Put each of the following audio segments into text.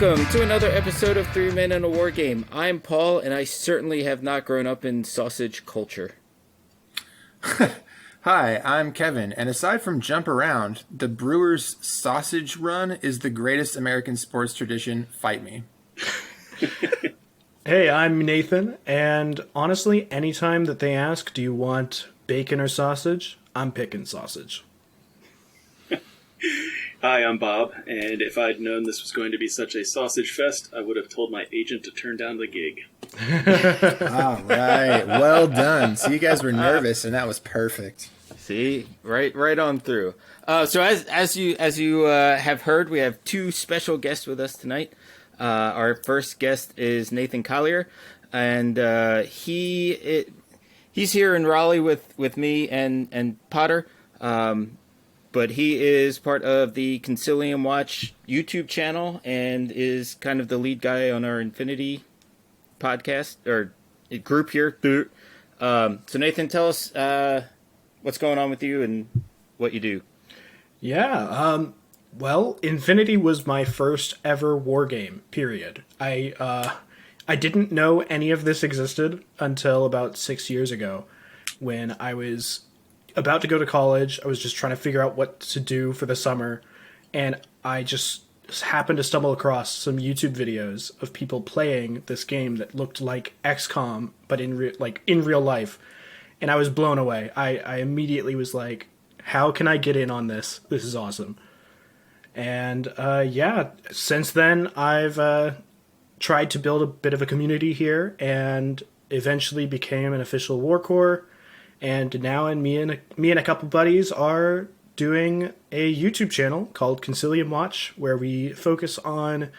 Welcome to another episode of Three Men in a War Game. I'm Paul, and I certainly have not grown up in sausage culture. Hi, I'm Kevin, and aside from jump around, the Brewers sausage run is the greatest American sports tradition. Fight me. Hey, I'm Nathan, and honestly, anytime that they ask, do you want bacon or sausage, I'm picking sausage. Hi, I'm Bob, and if I'd known this was going to be such a sausage fest, I would have told my agent to turn down the gig. All right, well done. So you guys were nervous, and that was perfect. See, right on through. So as you have heard, we have two special guests with us tonight. Our first guest is Nathan Collier, and he's here in Raleigh with me and Potter. But he is part of the Concilium Watch YouTube channel and is kind of the lead guy on our Infinity podcast or group here. So Nathan, tell us what's going on with you and what you do. Yeah, well, Infinity was my first ever war game, period. I didn't know any of this existed until about 6 years ago when I was about to go to college. I was just trying to figure out what to do for the summer, and I just happened to stumble across some YouTube videos of people playing this game that looked like XCOM, but in real life, and I was blown away. I immediately was like, how can I get in on this? This is awesome. And since then, I've tried to build a bit of a community here, and eventually became an official war core. And now me and a couple buddies are doing a YouTube channel called Concilium Watch, where we focus on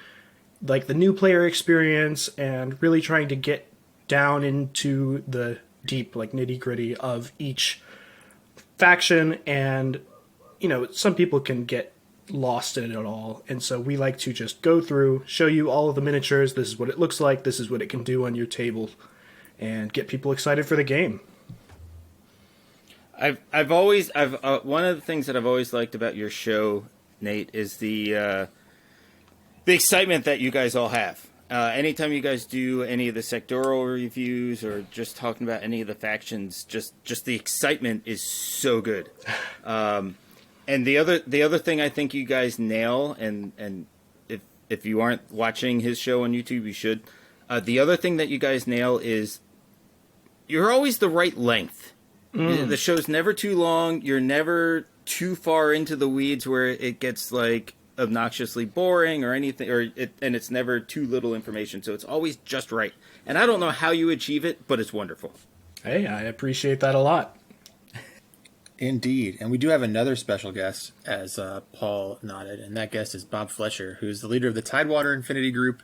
like the new player experience and really trying to get down into the deep, like nitty-gritty of each faction. And, you know, some people can get lost in it all. And so we like to just go through, show you all of the miniatures. This is what it looks like. This is what it can do on your table, and get people excited for the game. I've always one of the things that I've always liked about your show, Nate, is the excitement that you guys all have. Anytime you guys do any of the sectoral reviews or just talking about any of the factions, just the excitement is so good. And the other thing I think you guys nail, and if you aren't watching his show on YouTube, you should. The other thing that you guys nail is you're always the right length. The show's never too long. You're never too far into the weeds where it gets like obnoxiously boring or anything, and it's never too little information. So it's always just right. And I don't know how you achieve it, but it's wonderful. Hey, I appreciate that a lot. Indeed. And we do have another special guest, as Paul nodded, and that guest is Bob Fletcher, who's the leader of the Tidewater Infinity group.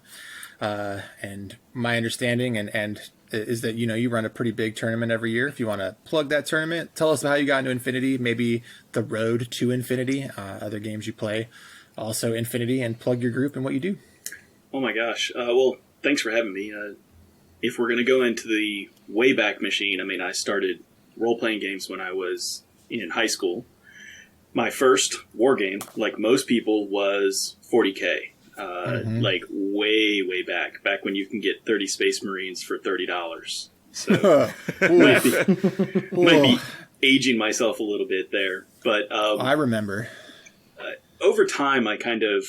And my understanding and is that, you know, you run a pretty big tournament every year. If you want to plug that tournament, tell us about how you got into Infinity, maybe the road to Infinity, other games you play, also Infinity, and plug your group and what you do. Oh my gosh. Well, thanks for having me. If we're going to go into the Wayback Machine, I mean, I started role-playing games when I was in high school. My first war game, like most people, was 40K. Like way back when you can get 30 Space Marines for $30. So might be aging myself a little bit there, but I remember. Over time, I kind of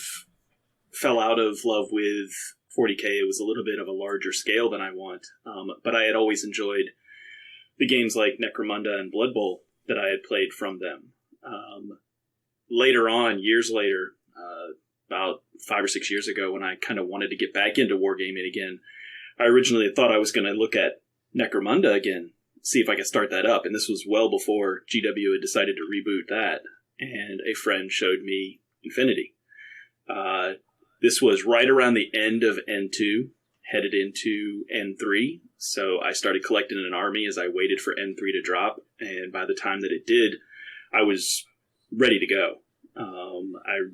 fell out of love with 40K. It was a little bit of a larger scale than I want, but I had always enjoyed the games like Necromunda and Blood Bowl that I had played from them. Later on, years later, about 5 or 6 years ago, when I kind of wanted to get back into wargaming again, I originally thought I was going to look at Necromunda again, see if I could start that up. And this was well before GW had decided to reboot that. And a friend showed me Infinity. This was right around the end of N2, headed into N3. So I started collecting an army as I waited for N3 to drop. And by the time that it did, I was ready to go. I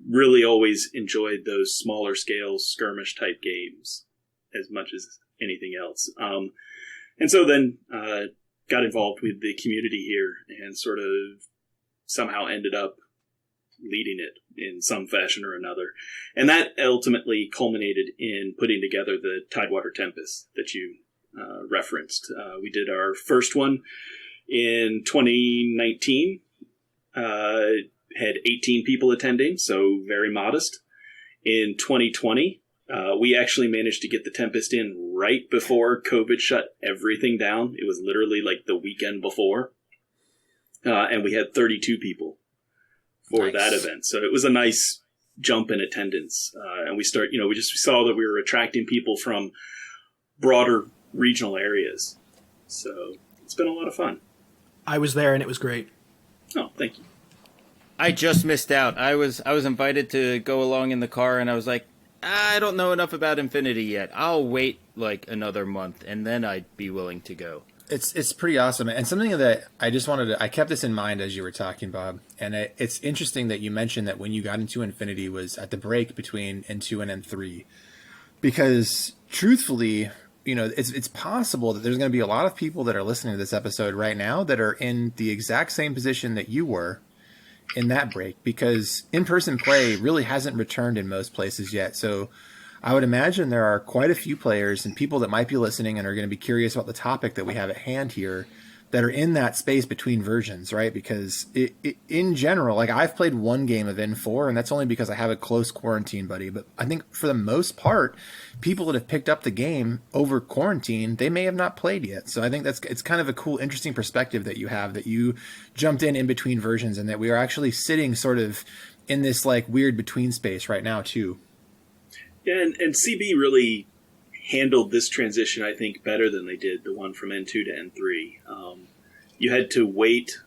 really always enjoyed those smaller scale skirmish type games as much as anything else. And so then got involved with the community here and sort of somehow ended up leading it in some fashion or another. And that ultimately culminated in putting together the Tidewater Tempest that you referenced. We did our first one in 2019, had 18 people attending, so very modest. In 2020, we actually managed to get the Tempest in right before COVID shut everything down. It was literally like the weekend before. And we had 32 people for that event. So it was a nice jump in attendance. And we just saw that we were attracting people from broader regional areas. So it's been a lot of fun. I was there and it was great. Oh, thank you. I just missed out. I was invited to go along in the car, and I was like, I don't know enough about Infinity yet. I'll wait like another month, and then I'd be willing to go. It's pretty awesome. And something that I kept this in mind as you were talking, Bob. And it's interesting that you mentioned that when you got into Infinity was at the break between N2 and N3. Because truthfully, it's possible that there's going to be a lot of people that are listening to this episode right now that are in the exact same position that you were in that break, because in-person play really hasn't returned in most places yet. So I would imagine there are quite a few players and people that might be listening and are going to be curious about the topic that we have at hand here that are in that space between versions, right? Because in general, like I've played one game of N4, and that's only because I have a close quarantine buddy. But I think for the most part, people that have picked up the game over quarantine, they may have not played yet. So I think it's kind of a cool, interesting perspective that you have, that you jumped in between versions, and that we are actually sitting sort of in this like weird between space right now too. Yeah, and CB really handled this transition, I think, better than they did the one from N2 to N3. You had to wait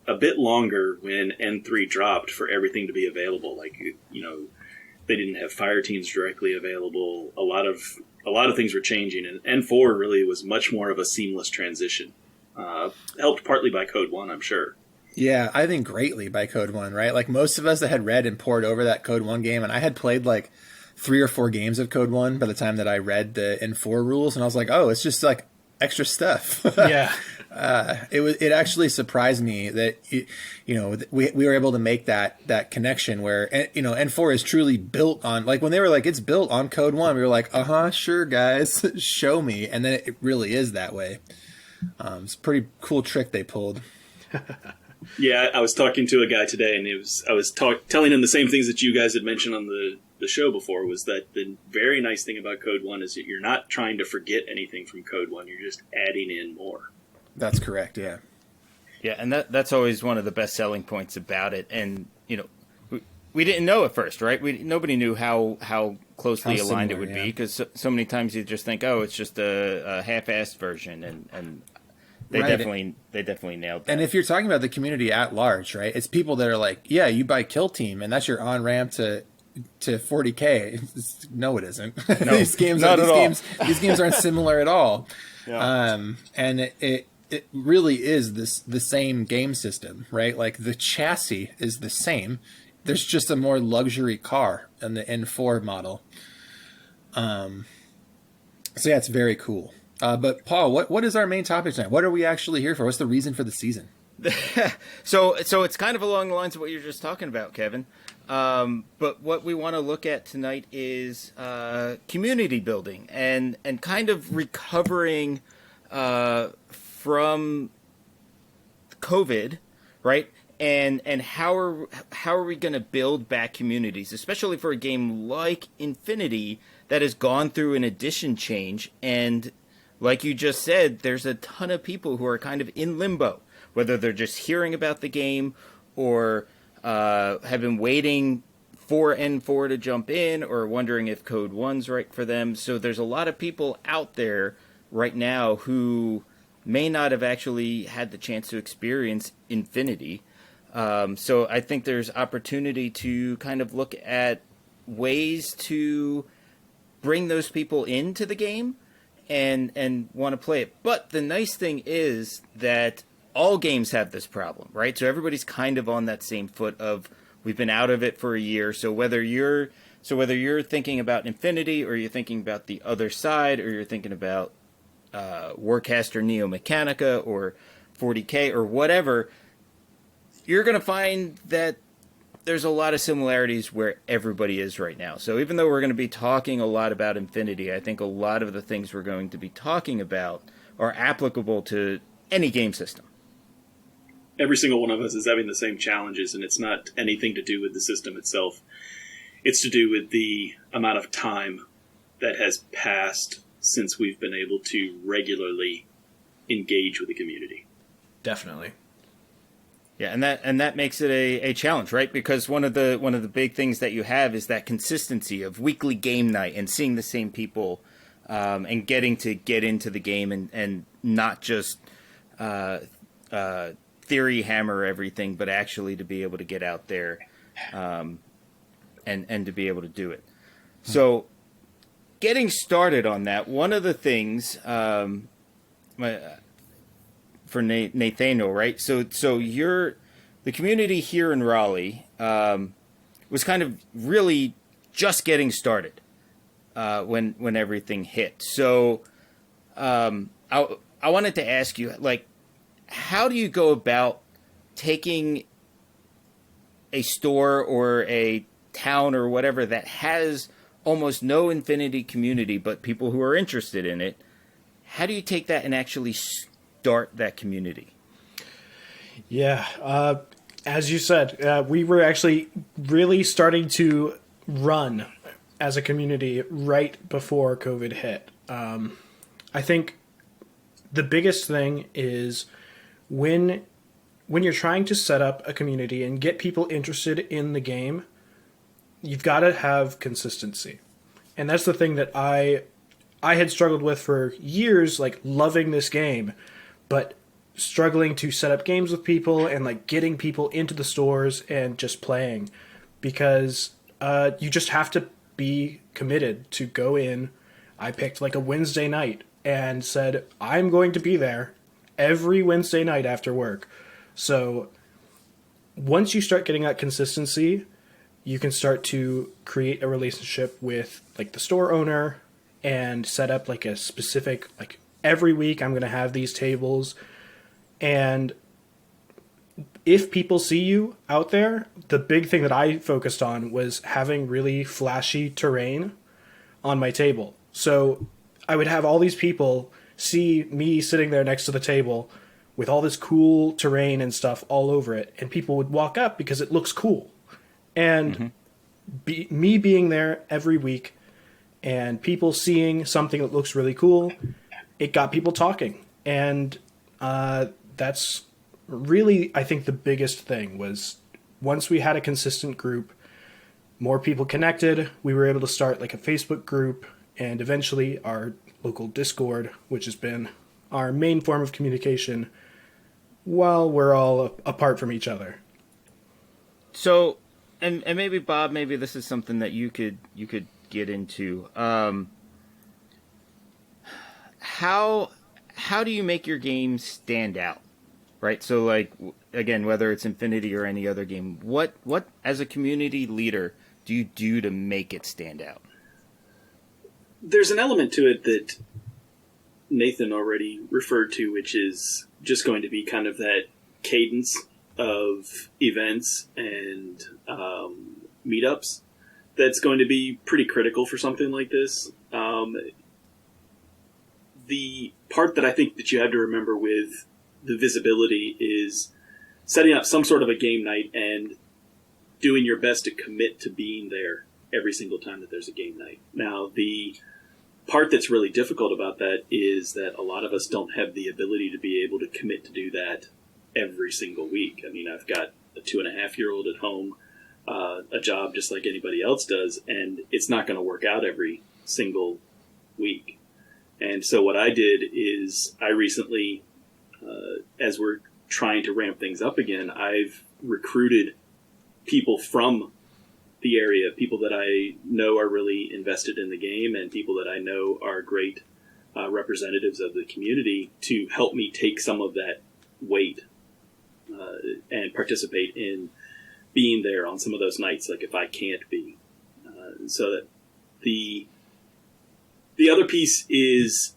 a bit longer when N3 dropped for everything to be available. Like, they didn't have fire teams directly available. A lot of things were changing, and N4 really was much more of a seamless transition. Helped partly by Code 1, I'm sure. Yeah, I think greatly by Code 1, right? Like most of us that had read and poured over that Code 1 game, and I had played like 3 or 4 games of Code 1 by the time that I read the N4 rules, and I was like, oh, it's just like extra stuff. Yeah. It actually surprised me that we were able to make that connection where N4 is truly built on, like when they were like it's built on Code 1, we were like, sure guys, show me, and then it really is that way. It's a pretty cool trick they pulled. Yeah, I was talking to a guy today, and I was telling him the same things that you guys had mentioned on the show before, was that the very nice thing about Code 1 is that you're not trying to forget anything from Code 1. You're just adding in more. That's correct, yeah. Yeah, and that's always one of the best selling points about it. And, we didn't know at first, right? Nobody knew how closely aligned it would be, because so many times you just think, it's just a half-assed version, and they definitely nailed that. And if you're talking about the community at large, right, it's people that are like, yeah, you buy Kill Team, and that's your on-ramp to 40K. No, it isn't. No, these games aren't similar at all. Yeah. And it really is the same game system, right? Like the chassis is the same. There's just a more luxury car in the N4 model. So yeah, it's very cool. But Paul, what is our main topic tonight? What are we actually here for? What's the reason for the season? So it's kind of along the lines of what you're just talking about, Kevin. But what we want to look at tonight is community building and kind of recovering from COVID, right? And how are we going to build back communities, especially for a game like Infinity that has gone through an edition change, and like you just said, there's a ton of people who are kind of in limbo, whether they're just hearing about the game or have been waiting for N4 to jump in or wondering if Code 1's right for them. So there's a lot of people out there right now who may not have actually had the chance to experience Infinity. So I think there's opportunity to kind of look at ways to bring those people into the game and want to play it. But the nice thing is that all games have this problem, right? So everybody's kind of on that same foot of, we've been out of it for a year. So whether you're thinking about Infinity, or you're thinking about the other side, or you're thinking about Warcaster Neo Mechanica or 40K or whatever, you're going to find that there's a lot of similarities where everybody is right now. So even though we're going to be talking a lot about Infinity, I think a lot of the things we're going to be talking about are applicable to any game system. Every single one of us is having the same challenges, and it's not anything to do with the system itself. It's to do with the amount of time that has passed since we've been able to regularly engage with the community. Definitely. Yeah, and that makes it a challenge, right? Because one of the big things that you have is that consistency of weekly game night and seeing the same people, and getting to get into the game and not just theory hammer everything, but actually to be able to get out there, and to be able to do it. So, getting started on that, one of the things for Nathaniel, right? So the community here in Raleigh was kind of really just getting started when everything hit. So I wanted to ask you, like, how do you go about taking a store or a town or whatever that has almost no Infinity community, but people who are interested in it? How do you take that and actually start that community? Yeah, as you said, we were actually really starting to run as a community right before COVID hit. I think the biggest thing is when you're trying to set up a community and get people interested in the game, you've got to have consistency. And that's the thing that I had struggled with for years, like loving this game, but struggling to set up games with people and like getting people into the stores and just playing, because you just have to be committed to go in. I picked like a Wednesday night and said, I'm going to be there every Wednesday night after work. So once you start getting that consistency, you can start to create a relationship with like the store owner and set up like a specific, like every week I'm going to have these tables. And if people see you out there, the big thing that I focused on was having really flashy terrain on my table. So I would have all these people see me sitting there next to the table with all this cool terrain and stuff all over it. And people would walk up because it looks cool. And me being there every week and people seeing something that looks really cool, it got people talking. And that's really, I think, the biggest thing was once we had a consistent group, more people connected, we were able to start like a Facebook group and eventually our local Discord, which has been our main form of communication while we're all apart from each other. So, and maybe Bob, maybe this is something that you could get into. How do you make your game stand out? Right? So like, again, whether it's Infinity or any other game, what as a community leader do you do to make it stand out? There's an element to it that Nathan already referred to, which is just going to be kind of that cadence of events and meetups that's going to be pretty critical for something like this. The part that I think that you have to remember with the visibility is setting up some sort of a game night and doing your best to commit to being there every single time that there's a game night. Now, the part that's really difficult about that is that a lot of us don't have the ability to be able to commit to do that every single week. I mean, I've got a 2.5-year-old at home, a job just like anybody else does, and it's not going to work out every single week. And so what I did is I recently, as we're trying to ramp things up again, I've recruited people from the area, people that I know are really invested in the game and people that I know are great representatives of the community to help me take some of that weight and participate in being there on some of those nights, like if I can't be. So that the other piece is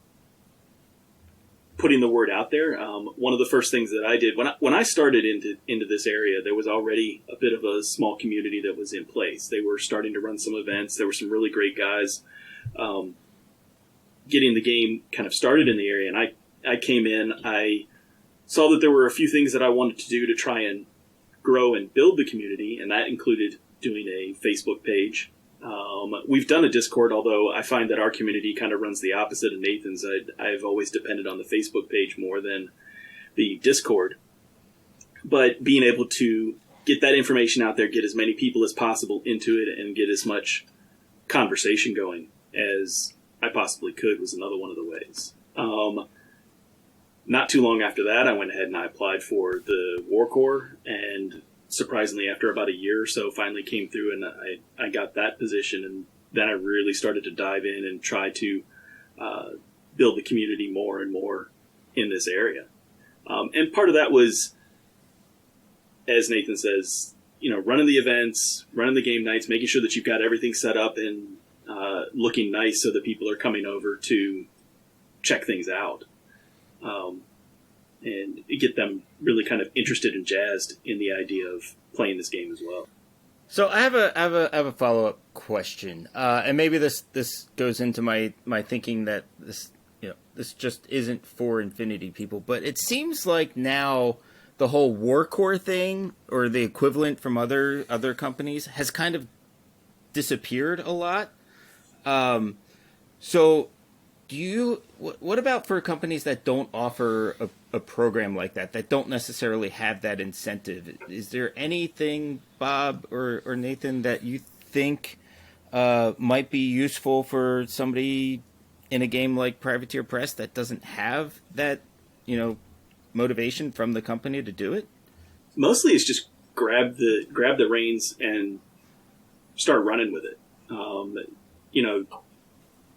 putting the word out there. One of the first things that I did when I started into this area, there was already a bit of a small community that was in place. They were starting to run some events. There were some really great guys getting the game kind of started in the area. And I came in, I saw that there were a few things that I wanted to do to try and grow and build the community, and that included doing a Facebook page. We've done a Discord, although I find that our community kind of runs the opposite of Nathan's. I've always depended on the Facebook page more than the Discord. But being able to get that information out there, get as many people as possible into it, and get as much conversation going as I possibly could was another one of the ways. Not too long after that, I went ahead and I applied for the War Corps, and surprisingly, after about a year or so, finally came through, and I got that position, and then I really started to dive in and try to build the community more and more in this area. And part of that was, as Nathan says, running the events, running the game nights, making sure that you've got everything set up and looking nice so that people are coming over to check things out. And get them really kind of interested and jazzed in the idea of playing this game as well. So I have a follow-up question, and maybe this goes into my thinking that this just isn't for Infinity people, but it seems like now the whole War Core thing, or the equivalent from other companies, has kind of disappeared a lot. So what about for companies that don't offer a program like that don't necessarily have that incentive? Is there anything, Bob or Nathan, that you think might be useful for somebody in a game like Privateer Press that doesn't have that, motivation from the company to do it? Mostly it's just grab the reins and start running with it.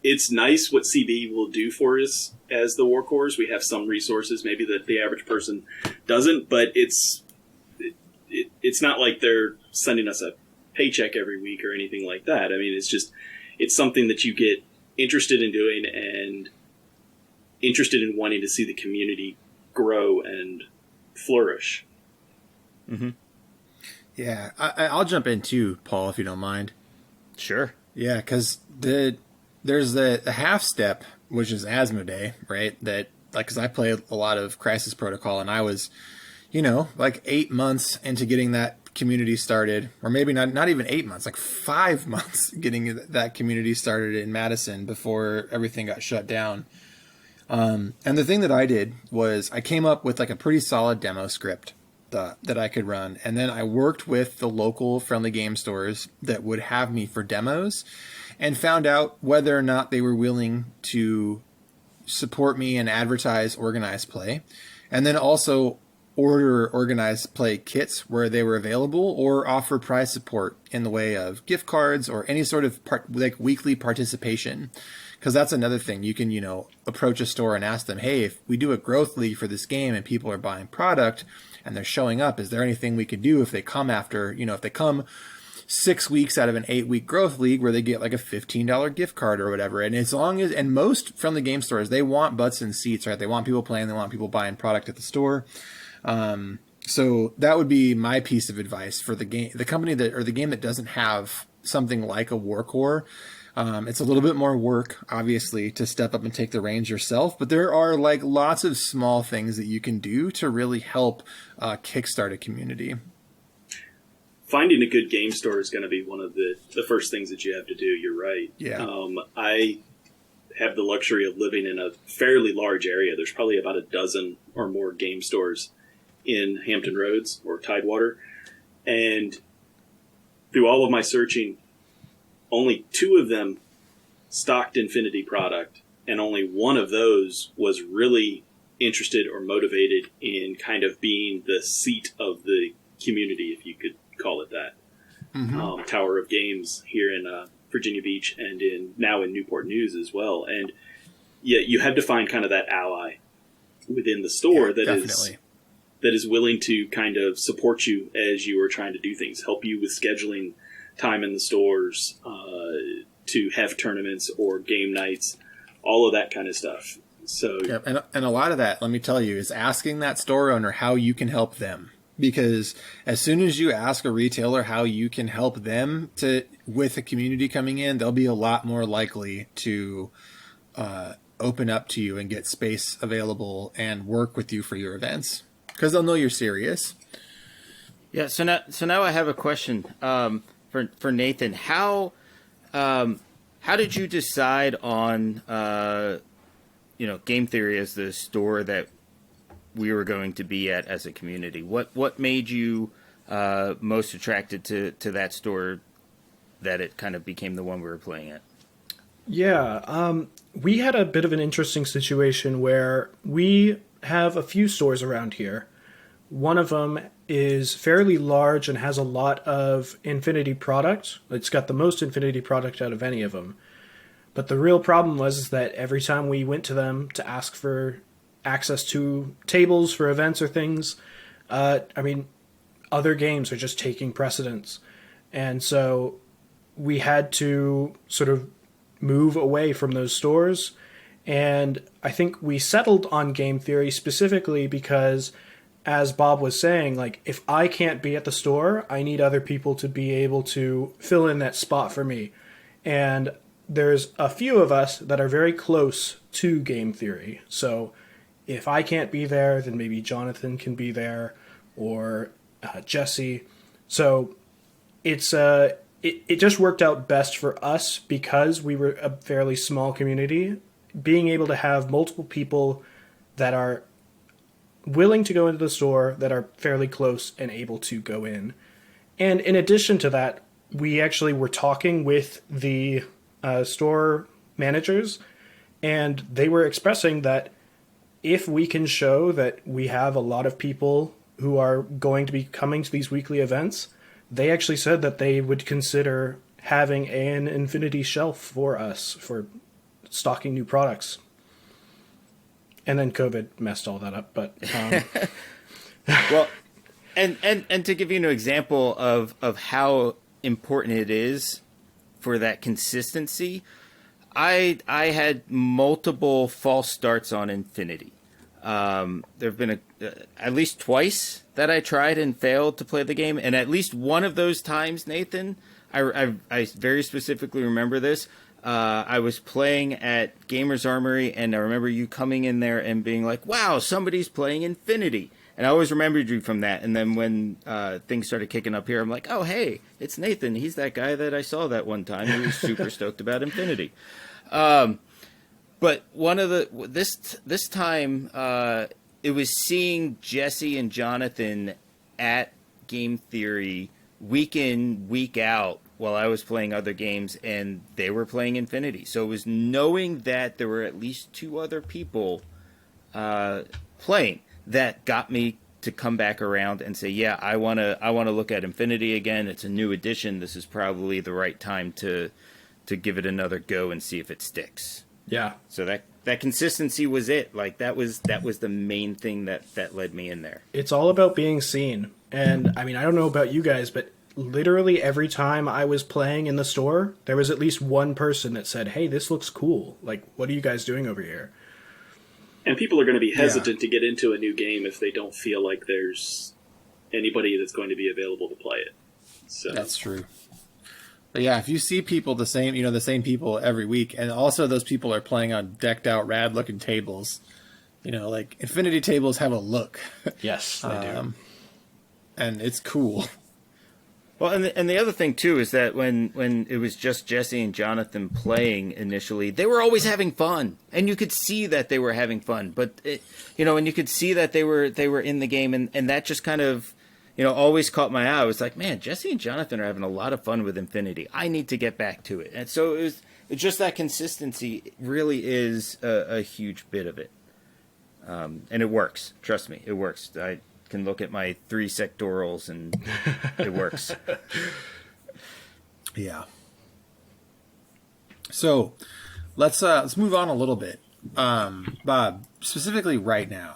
It's nice what CB will do for us as the War Corps. We have some resources maybe that the average person doesn't, but it's not like they're sending us a paycheck every week or anything like that. I mean, it's something that you get interested in doing and interested in wanting to see the community grow and flourish. Mm-hmm. Yeah, I'll jump in too, Paul, if you don't mind. Sure. Yeah, because there's the half step, which is Asmodee, right? That, because I played a lot of Crisis Protocol, and I was, 8 months into getting that community started, or maybe not even 8 months, like 5 months getting that community started in Madison before everything got shut down. And the thing that I did was I came up with like a pretty solid demo script that I could run, and then I worked with the local friendly game stores that would have me for demos, and found out whether or not they were willing to support me and advertise organized play, and then also order organized play kits where they were available, or offer prize support in the way of gift cards or any sort of weekly participation. Because that's another thing. You can, approach a store and ask them, hey, if we do a growth league for this game and people are buying product and they're showing up, is there anything we could do if they come after, if they come 6 weeks out of an 8-week growth league where they get like a $15 gift card or whatever. And and most friendly game stores, they want butts in seats, right? They want people playing, they want people buying product at the store. So that would be my piece of advice for the game that doesn't have something like a War Core. It's a little bit more work, obviously, to step up and take the reins yourself, but there are lots of small things that you can do to really help kickstart a community. Finding a good game store is going to be one of the first things that you have to do. You're right. Yeah. I have the luxury of living in a fairly large area. There's probably about a dozen or more game stores in Hampton Roads or Tidewater. And through all of my searching, only 2 of them stocked Infinity product, and only one of those was really interested or motivated in kind of being the seat of the community, if you could call it that. Mm-hmm. Tower of Games here in Virginia Beach, and now in Newport News as well. And yet you have to find kind of that ally within the store that is willing to kind of support you as you are trying to do things, help you with scheduling time in the stores, to have tournaments or game nights, all of that kind of stuff. So Yep. And a lot of that, let me tell you, is asking that store owner how you can help them. Because as soon as you ask a retailer how you can help them with a community coming in, they'll be a lot more likely to open up to you and get space available and work with you for your events, because they'll know you're serious. Yeah. So now I have a question for Nathan. How did you decide on Game Theory as the store that we were going to be at as a community? What made you most attracted to that store, that it kind of became the one we were playing at? Yeah, we had a bit of an interesting situation where we have a few stores around here. One of them is fairly large and has a lot of Infinity product. It's got the most Infinity product out of any of them. But the real problem was that every time we went to them to ask for access to tables for events or things, other games are just taking precedence. And so we had to sort of move away from those stores. And I think we settled on Game Theory specifically because, as Bob was saying, like, if I can't be at the store, I need other people to be able to fill in that spot for me. And there's a few of us that are very close to Game Theory. So if I can't be there, then maybe Jonathan can be there, or Jesse. So it just worked out best for us because we were a fairly small community. Being able to have multiple people that are willing to go into the store, that are fairly close and able to go in. And in addition to that, we actually were talking with the store managers, and they were expressing that if we can show that we have a lot of people who are going to be coming to these weekly events, they actually said that they would consider having an Infinity shelf for us for stocking new products. And then COVID messed all that up, but well, and to give you an example of how important it is for that consistency, I had multiple false starts on Infinity. There have been at least twice that I tried and failed to play the game, and at least one of those times, Nathan, I very specifically remember this. I was playing at Gamers Armory, and I remember you coming in there and being like, "Wow, somebody's playing Infinity." And I always remembered you from that. And then when things started kicking up here, I'm like, "Oh, hey, it's Nathan. He's that guy that I saw that one time. He was super stoked about Infinity." But one of this time, it was seeing Jesse and Jonathan at Game Theory week in, week out, while I was playing other games, and they were playing Infinity. So it was knowing that there were at least two other people playing that got me to come back around and say, yeah, I want to look at Infinity again. It's a new edition. This is probably the right time to give it another go and see if it sticks. yeah. So that consistency was it. Like that was the main thing that led me in there. It's all about being seen. And I mean, I don't know about you guys, but literally every time I was playing in the store, there was at least one person that said, "Hey, this looks cool. Like, what are you guys doing over here?" And people are going to be hesitant to get into a new game if they don't feel like there's anybody that's going to be available to play it. So That's true. But yeah, if you see people the same people every week, and also those people are playing on decked out, rad looking tables, like Infinity tables have a look. Yes, they do. And it's cool. Well, and the other thing too is that when it was just Jesse and Jonathan playing initially, they were always having fun, and you could see that they were having fun. But and you could see that they were in the game, and that just kind of always caught my eye. I was like, man, Jesse and Jonathan are having a lot of fun with Infinity. I need to get back to it. And so it's just that consistency really is a huge bit of it, and it works. Trust me, it works. I can look at my 3 sectorals and it works. Yeah. So let's move on a little bit. Bob, specifically right now,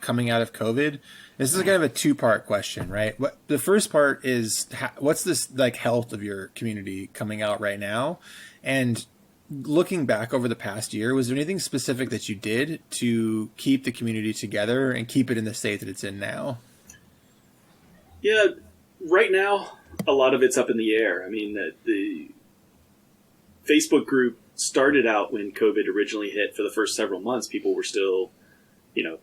coming out of COVID, this is kind of a 2-part question, right? The first part is what's this like health of your community coming out right now, and looking back over the past year, was there anything specific that you did to keep the community together and keep it in the state that it's in now? Yeah, right now, a lot of it's up in the air. I mean, the Facebook group started out when COVID originally hit. For the first several months, people were still,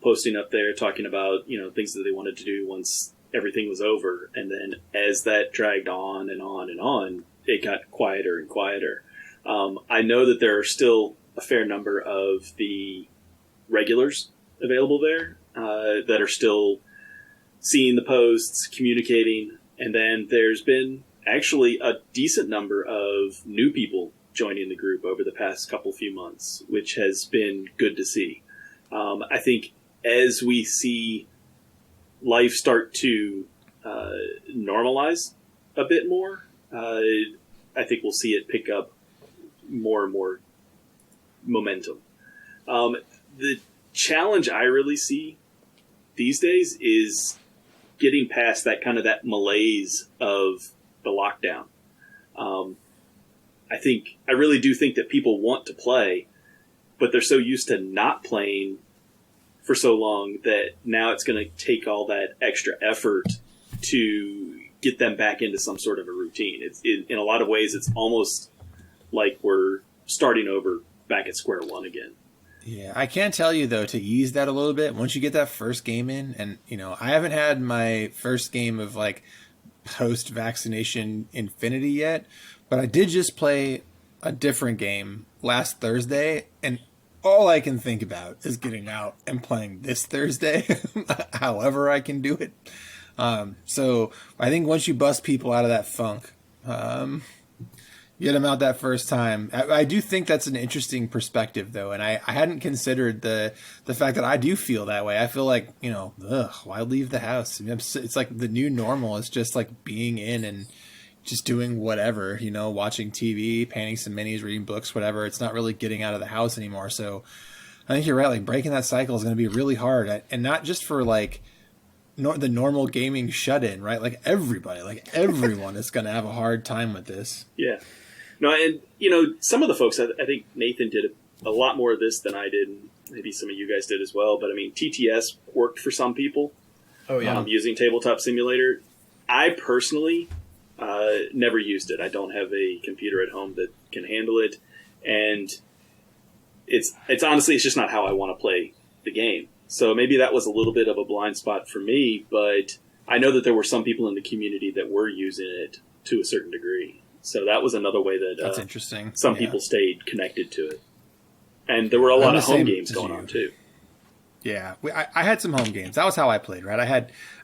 posting up there, talking about, things that they wanted to do once everything was over. And then as that dragged on and on and on, it got quieter and quieter. I know that there are still a fair number of the regulars available there that are still seeing the posts, communicating, and then there's been actually a decent number of new people joining the group over the past few months, which has been good to see. I think as we see life start to normalize a bit more, I think we'll see it pick up more and more momentum. The challenge I really see these days is getting past that that malaise of the lockdown. I really do think that people want to play, but they're so used to not playing for so long that now it's going to take all that extra effort to get them back into some sort of a routine. In a lot of ways, it's almost like we're starting over back at square one again. Yeah, I can tell you, though, to ease that a little bit, once you get that first game in, and, I haven't had my first game of, post-vaccination Infinity yet, but I did just play a different game last Thursday, and all I can think about is getting out and playing this Thursday, however I can do it. So I think once you bust people out of that funk, get them out that first time. I do think that's an interesting perspective, though, and I hadn't considered the fact that I do feel that way. I feel like, why leave the house? It's like the new normal is just like being in and just doing whatever, watching TV, painting some minis, reading books, whatever. It's not really getting out of the house anymore. So I think you're right. Like breaking that cycle is going to be really hard, and not just for the normal gaming shut-in, right? Everyone is going to have a hard time with this. Yeah. No, and, some of the folks, I think Nathan did a lot more of this than I did, and maybe some of you guys did as well, but, TTS worked for some people. Oh, yeah. Using Tabletop Simulator. I personally never used it. I don't have a computer at home that can handle it, and it's honestly, it's just not how I want to play the game. So maybe that was a little bit of a blind spot for me, but I know that there were some people in the community that were using it to a certain degree. So that was another way that that's interesting. Some people stayed connected to it. And there were a lot of home games going on, too. Yeah, I had some home games. That was how I played, right? I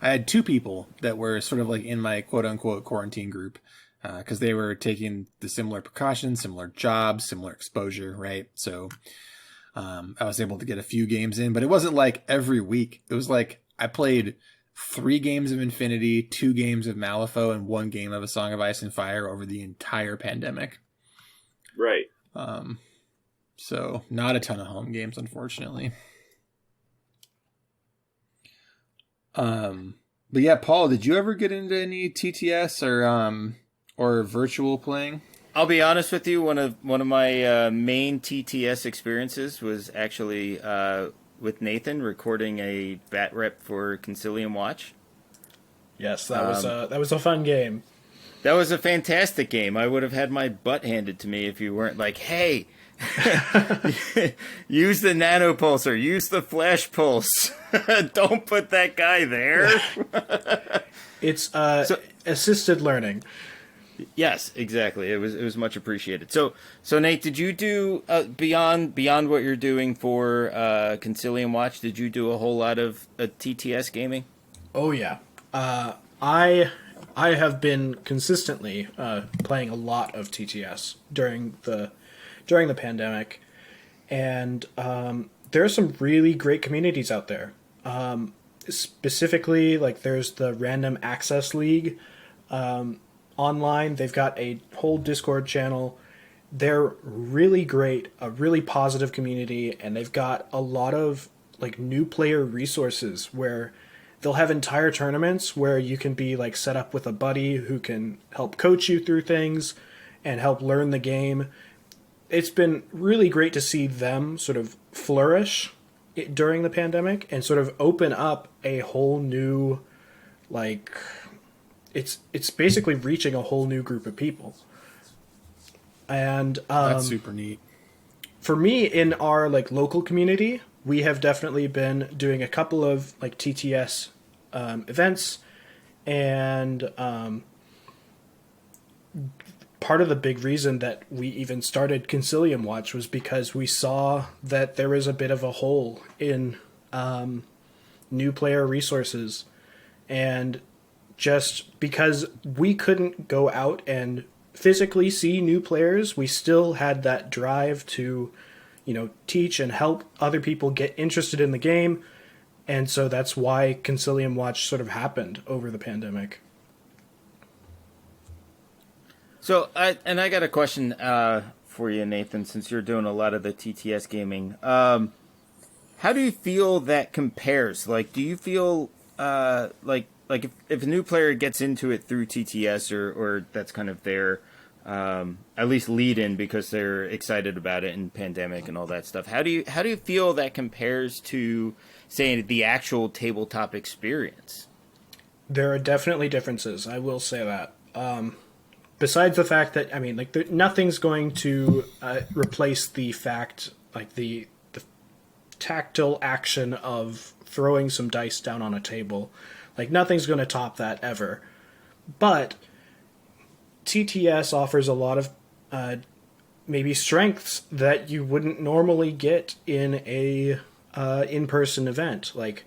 had two people that were sort of in my quote-unquote quarantine group because they were taking the similar precautions, similar jobs, similar exposure, right? So I was able to get a few games in, but it wasn't every week. It was I played 3 games of Infinity, 2 games of Malifaux, and 1 game of A Song of Ice and Fire over the entire pandemic. Right. So not a ton of home games, unfortunately. But yeah, Paul, did you ever get into any TTS or virtual playing? I'll be honest with you. One of my main TTS experiences was actually with Nathan recording a bat rep for Concilium Watch. Yes, that was a fun game. That was a fantastic game. I would have had my butt handed to me if you weren't like, "Hey, use the nanopulsar, use the flash pulse. Don't put that guy there." It's assisted learning. Yes, exactly. It was much appreciated. So Nate, did you do beyond what you're doing for Concilium Watch? Did you do a whole lot of TTS gaming? Oh yeah, I have been consistently playing a lot of TTS during the pandemic, and there are some really great communities out there. Specifically, there's the Random Access League. Online, they've got a whole Discord channel. They're really great, a really positive community, and they've got a lot of new player resources where they'll have entire tournaments where you can be set up with a buddy who can help coach you through things and help learn the game. it's been really great to see them sort of flourish during the pandemic and sort of open up a whole new, like, it's basically reaching a whole new group of people. And That's super neat. for me, in our like local community, we have definitely been doing a couple of like TTS events, and part of the big reason that we even started Concilium Watch was because we saw that there was a bit of a hole in new player resources, and just because we couldn't go out and physically see new players, we still had that drive to, you know, teach and help other people get interested in the game. And so that's why Concilium Watch sort of happened over the pandemic. So, I got a question for you, Nathan, since you're doing a lot of the TTS gaming. How do you feel that compares? Like, do you feel like if a new player gets into it through TTS or that's kind of their at least lead in because they're excited about it in pandemic and all that stuff. How do you feel that compares to, say, the actual tabletop experience? There are definitely differences. I will say that. Besides the fact that, I mean, like, nothing's going to replace the fact, like, the tactile action of throwing some dice down on a table. Like, nothing's going to top that ever. But TTS offers a lot of maybe strengths that you wouldn't normally get in a in-person event. Like,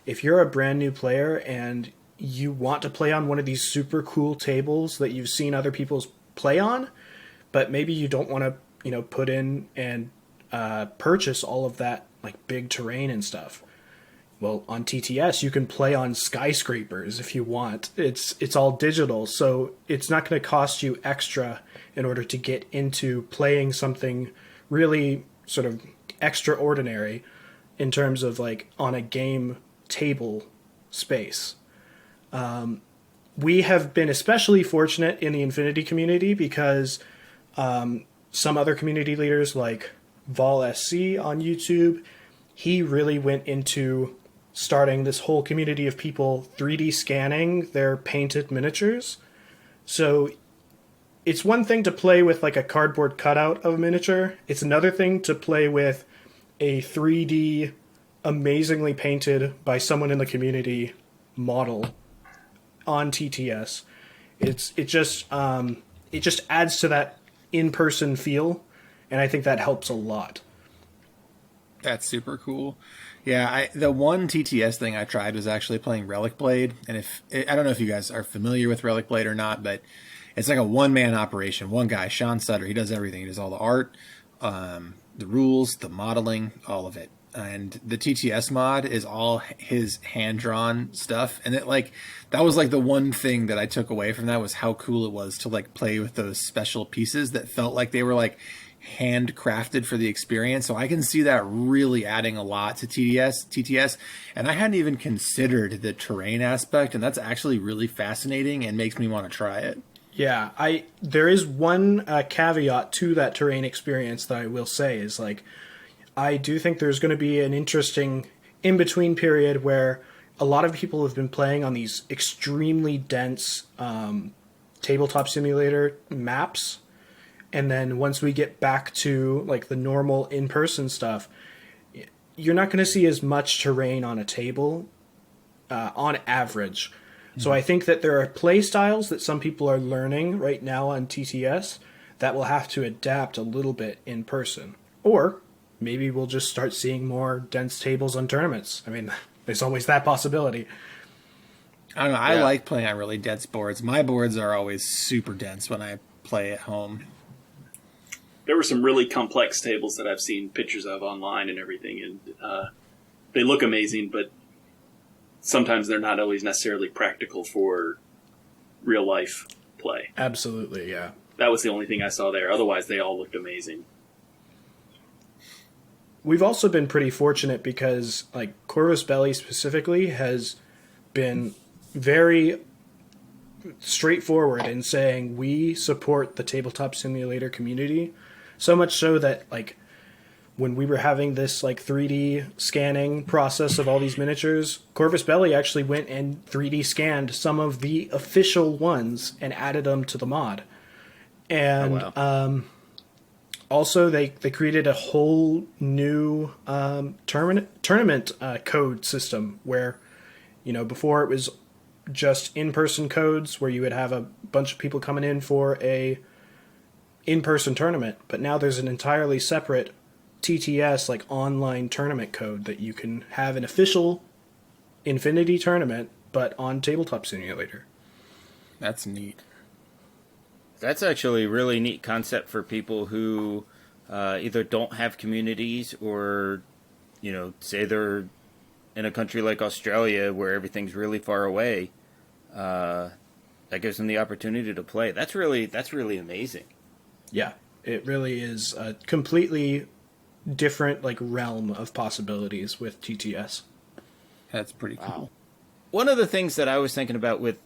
if you're a brand new player and you want to play on one of these super cool tables that you've seen other people play on, but maybe you don't want to, you know, put in and purchase all of that, like, big terrain and stuff. Well, on TTS, you can play on skyscrapers if you want. It's all digital, so it's not going to cost you extra in order to get into playing something really sort of extraordinary in terms of, like, on a game table space. We have been especially fortunate in the Infinity community because some other community leaders like Vol SC on YouTube, he really went into starting this whole community of people 3D scanning their painted miniatures. So it's one thing to play with like a cardboard cutout of a miniature. It's another thing to play with a 3D amazingly painted by someone in the community model on TTS. It just adds to that in-person feel, and I think that helps a lot. That's super cool. Yeah, the one TTS thing I tried was actually playing Relic Blade, and I don't know if you guys are familiar with Relic Blade or not, but it's like a one-man operation. One guy, Sean Sutter, he does everything. He does all the art, the rules, the modeling, all of it. And the TTS mod is all his hand-drawn stuff. And that was like the one thing that I took away from that was how cool it was to like play with those special pieces that felt like they were like handcrafted for the experience. So I can see that really adding a lot to TTS. And I hadn't even considered the terrain aspect. And that's actually really fascinating and makes me want to try it. Yeah, there is one caveat to that terrain experience that I will say is like, I do think there's going to be an interesting in-between period where a lot of people have been playing on these extremely dense tabletop simulator maps. And then once we get back to like the normal in-person stuff, you're not going to see as much terrain on a table on average. Mm-hmm. So I think that there are play styles that some people are learning right now on TTS that will have to adapt a little bit in person. Or maybe we'll just start seeing more dense tables on tournaments. I mean, there's always that possibility. I don't know. I like playing on really dense boards. My boards are always super dense when I play at home. There were some really complex tables that I've seen pictures of online and everything, and they look amazing, but sometimes they're not always necessarily practical for real life play. Absolutely, yeah. That was the only thing I saw there. Otherwise, they all looked amazing. We've also been pretty fortunate because, like, Corvus Belli specifically has been very straightforward in saying we support the tabletop simulator community. So much so that, like, when we were having this, like, 3D scanning process of all these miniatures, Corvus Belli actually went and 3D scanned some of the official ones and added them to the mod. And also, they created a whole new tournament code system where, you know, before it was just in-person codes where you would have a bunch of people coming in for a in-person tournament, but now there's an entirely separate TTS, like, online tournament code that you can have an official Infinity tournament, but on Tabletop Simulator. That's neat. That's actually a really neat concept for people who either don't have communities or, you know, say they're in a country like Australia where everything's really far away. That gives them the opportunity to play. That's really amazing. Yeah, it really is a completely different, like, realm of possibilities with TTS. That's pretty cool. Wow. One of the things that I was thinking about with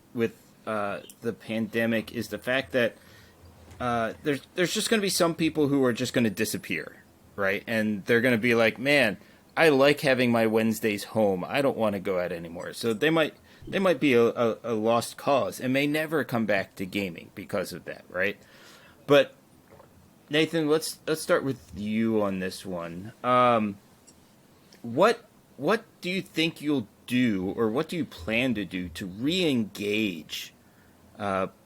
the pandemic is the fact that there's just going to be some people who are just going to disappear, right? And they're going to be like, man, I like having my Wednesdays home. I don't want to go out anymore. So they might be a lost cause and may never come back to gaming because of that, right? But Nathan, let's start with you on this one. What do you think you'll do, or what do you plan to do to re-engage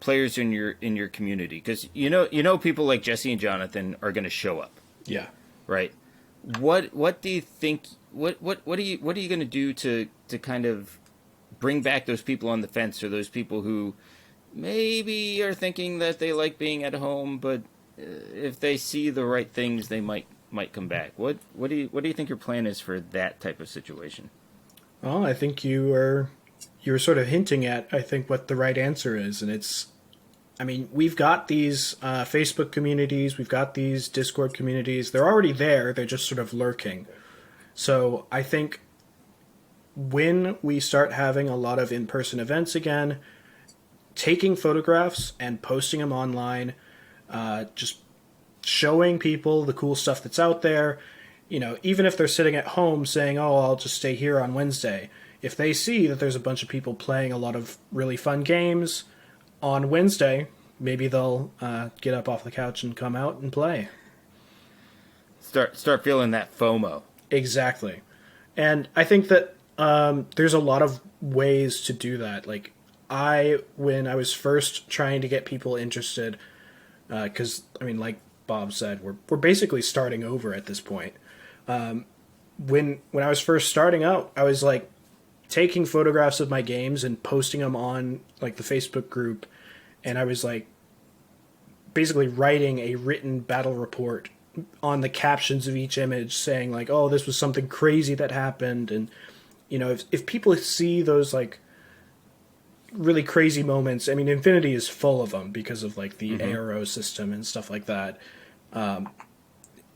players in your community? Because you know people like Jesse and Jonathan are going to show up. Yeah. Right. What do you think? What are you going to do to kind of bring back those people on the fence, or those people who maybe are thinking that they like being at home, but if they see the right things, they might come back. What do you think your plan is for that type of situation? Well, I think you were sort of hinting at, I think, what the right answer is, and it's, I mean, we've got these Facebook communities, we've got these Discord communities. They're already there. They're just sort of lurking. So I think when we start having a lot of in-person events again, taking photographs and posting them online, just showing people the cool stuff that's out there, you know, even if they're sitting at home saying, oh, I'll just stay here on Wednesday. If they see that there's a bunch of people playing a lot of really fun games on Wednesday, maybe they'll get up off the couch and come out and play. Start feeling that FOMO. Exactly. And I think that there's a lot of ways to do that. Like, when I was first trying to get people interested, because, I mean, like Bob said, we're basically starting over at this point. When I was first starting out, I was, like, taking photographs of my games and posting them on, like, the Facebook group, and I was, like, basically writing a written battle report on the captions of each image saying, like, oh, this was something crazy that happened. And, you know, if people see those, like, really crazy moments, I mean, Infinity is full of them because of, like, the ARO system and stuff like that.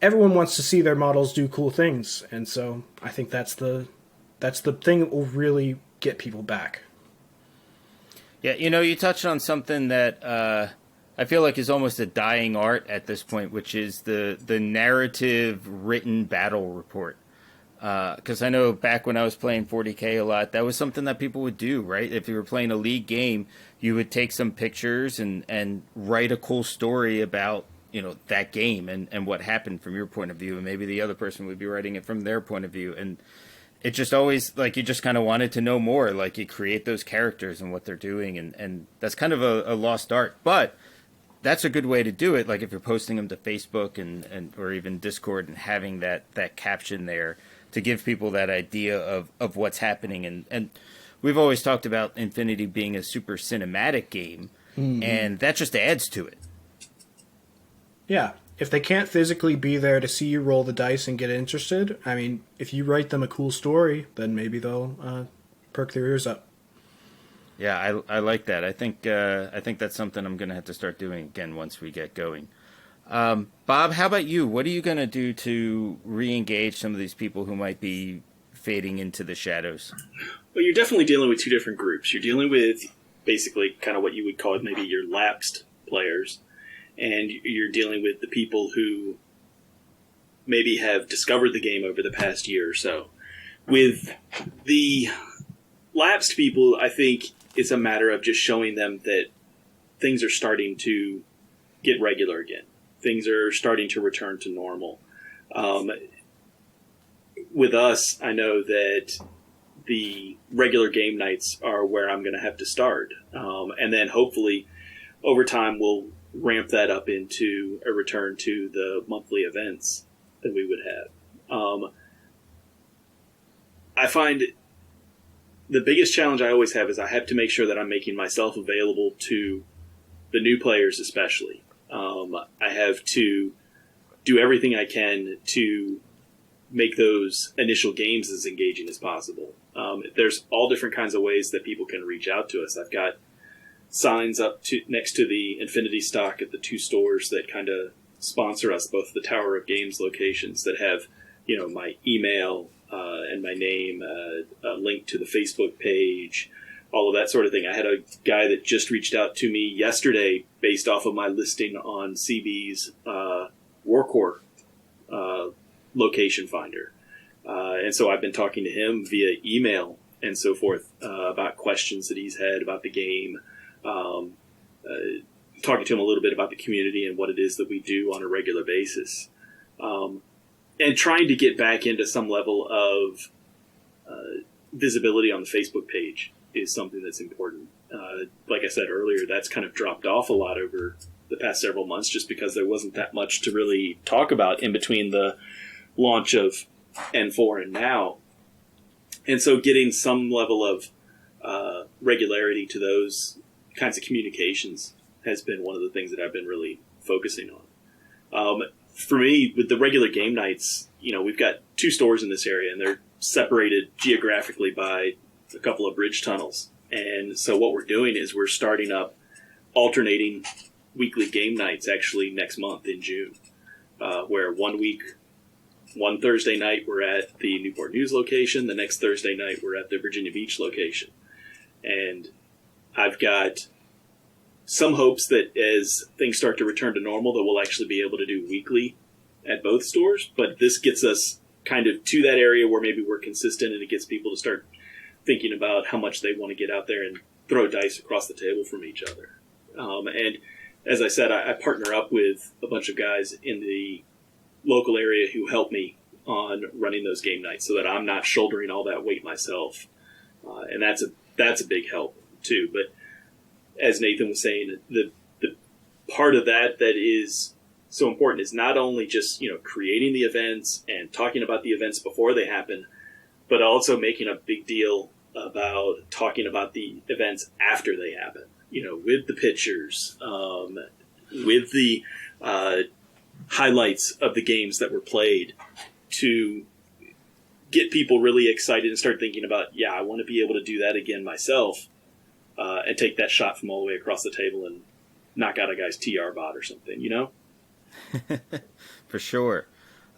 Everyone wants to see their models do cool things, and so I think that's the thing that will really get people back. Yeah, you know, you touched on something that I feel like is almost a dying art at this point, which is the narrative written battle report. Because I know back when I was playing 40K a lot, that was something that people would do, right? If you were playing a league game, you would take some pictures and write a cool story about, you know, that game and what happened from your point of view, and maybe the other person would be writing it from their point of view. And it just always, like, you just kind of wanted to know more. Like, you create those characters and what they're doing, and that's kind of a lost art. But that's a good way to do it. Like, if you're posting them to Facebook and or even Discord and having that caption there to give people that idea of what's happening. And we've always talked about Infinity being a super cinematic game, and that just adds to it. Yeah. If they can't physically be there to see you roll the dice and get interested, I mean, if you write them a cool story, then maybe they'll perk their ears up. Yeah, I like that. I think that's something I'm going to have to start doing again once we get going. Bob, how about you? What are you going to do to re-engage some of these people who might be fading into the shadows? Well, you're definitely dealing with two different groups. You're dealing with basically kind of what you would call maybe your lapsed players, and you're dealing with the people who maybe have discovered the game over the past year or so. With the lapsed people, I think it's a matter of just showing them that things are starting to get regular again. Things are starting to return to normal. With us, I know that the regular game nights are where I'm going to have to start. And then hopefully over time we'll ramp that up into a return to the monthly events that we would have. I find the biggest challenge I always have is I have to make sure that I'm making myself available to the new players especially. I have to do everything I can to make those initial games as engaging as possible. There's all different kinds of ways that people can reach out to us. I've got signs up next to the Infinity stock at the two stores that kind of sponsor us, both the Tower of Games locations that have, my email and my name, a link to the Facebook page, all of that sort of thing. I had a guy that just reached out to me yesterday based off of my listing on CB's Warcore location finder. And so I've been talking to him via email and so forth about questions that he's had about the game, talking to him a little bit about the community and what it is that we do on a regular basis, and trying to get back into some level of visibility on the Facebook page is something that's important. Like I said earlier, that's kind of dropped off a lot over the past several months just because there wasn't that much to really talk about in between the launch of N4 and now. And so getting some level of regularity to those kinds of communications has been one of the things that I've been really focusing on. For me, with the regular game nights, we've got two stores in this area and they're separated geographically by a couple of bridge tunnels. And so what we're doing is we're starting up alternating weekly game nights actually next month in June, where one Thursday night we're at the Newport News location, the next Thursday night we're at the Virginia Beach location. And I've got some hopes that as things start to return to normal that we'll actually be able to do weekly at both stores, but this gets us kind of to that area where maybe we're consistent and it gets people to start thinking about how much they want to get out there and throw dice across the table from each other. And as I said, I partner up with a bunch of guys in the local area who help me on running those game nights so that I'm not shouldering all that weight myself. And that's a big help too. But as Nathan was saying, the part of that is so important is not only just, creating the events and talking about the events before they happen, but also making a big deal about talking about the events after they happen, with the pictures, with the highlights of the games that were played to get people really excited and start thinking about, I want to be able to do that again myself, and take that shot from all the way across the table and knock out a guy's TR bot or something, For sure.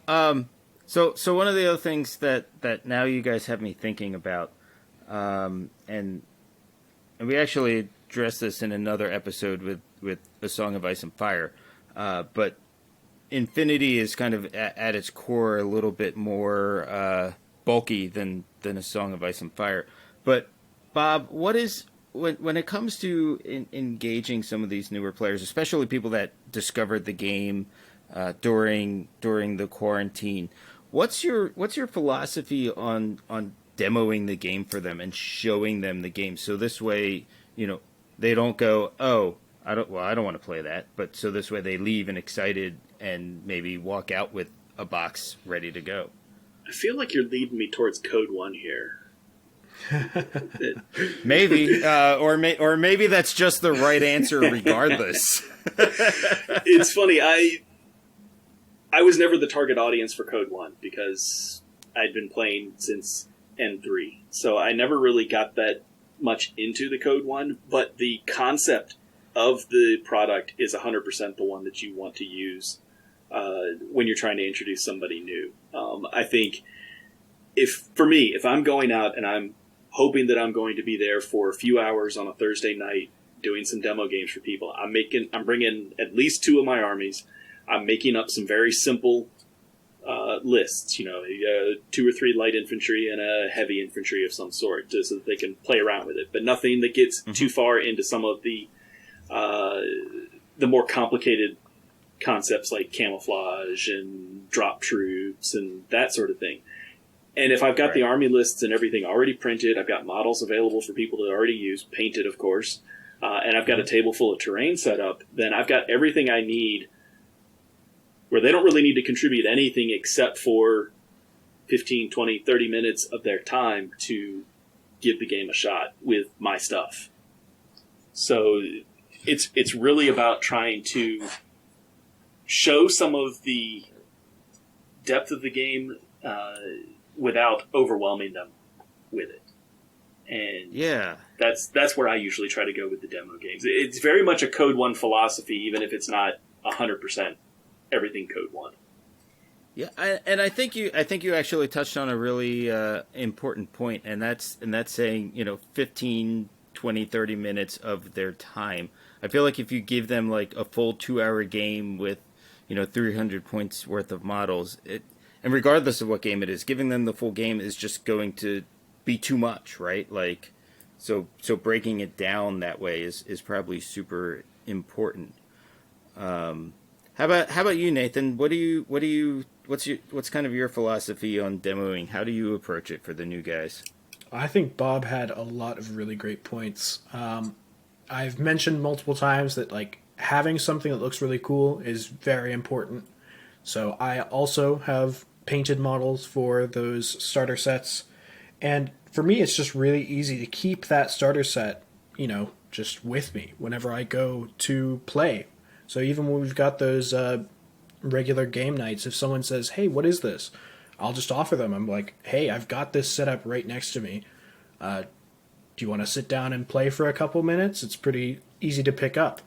So one of the other things that now you guys have me thinking about, and we actually addressed this in another episode with A Song of Ice and Fire, but Infinity is kind of at its core a little bit more bulky than A Song of Ice and Fire. But Bob, what is when it comes to engaging some of these newer players, especially people that discovered the game during the quarantine? What's your philosophy on demoing the game for them and showing them the game so this way they don't go, I don't want to play that, but so this way they leave and excited and maybe walk out with a box ready to go? I feel like you're leading me towards Code 1 here. Maybe, or maybe that's just the right answer regardless. It's funny. I was never the target audience for Code 1 because I'd been playing since N3. So I never really got that much into the Code 1, but the concept of the product is 100% the one that you want to use when you're trying to introduce somebody new. I think if I'm going out and I'm hoping that I'm going to be there for a few hours on a Thursday night doing some demo games for people, I'm bringing at least two of my armies. I'm making up some very simple lists, 2 or 3 light infantry and a heavy infantry of some sort, so that they can play around with it. But nothing that gets too far into some of the more complicated concepts like camouflage and drop troops and that sort of thing. And if I've got the army lists and everything already printed, I've got models available for people to already use, painted, of course, and I've got a table full of terrain set up, then I've got everything I need where they don't really need to contribute anything except for 15, 20, 30 minutes of their time to give the game a shot with my stuff. So it's really about trying to show some of the depth of the game without overwhelming them with it. And that's where I usually try to go with the demo games. It's very much a Code 1 philosophy, even if it's not 100% everything Code 1. Yeah, and I think you actually touched on a really important point, and that's saying 15, 20, 30 minutes of their time. I feel like if you give them like a full 2-hour game with 300 points worth of models, and regardless of what game it is, giving them the full game is just going to be too much, right? Like, so breaking it down that way is probably super important. How about you, Nathan? What's kind of your philosophy on demoing? How do you approach it for the new guys? I think Bob had a lot of really great points. I've mentioned multiple times that like having something that looks really cool is very important. So I also have painted models for those starter sets. And for me, it's just really easy to keep that starter set, just with me whenever I go to play. So even when we've got those regular game nights, if someone says, hey, what is this? I'll just offer them. I'm like, hey, I've got this set up right next to me. Do you want to sit down and play for a couple minutes? It's pretty easy to pick up.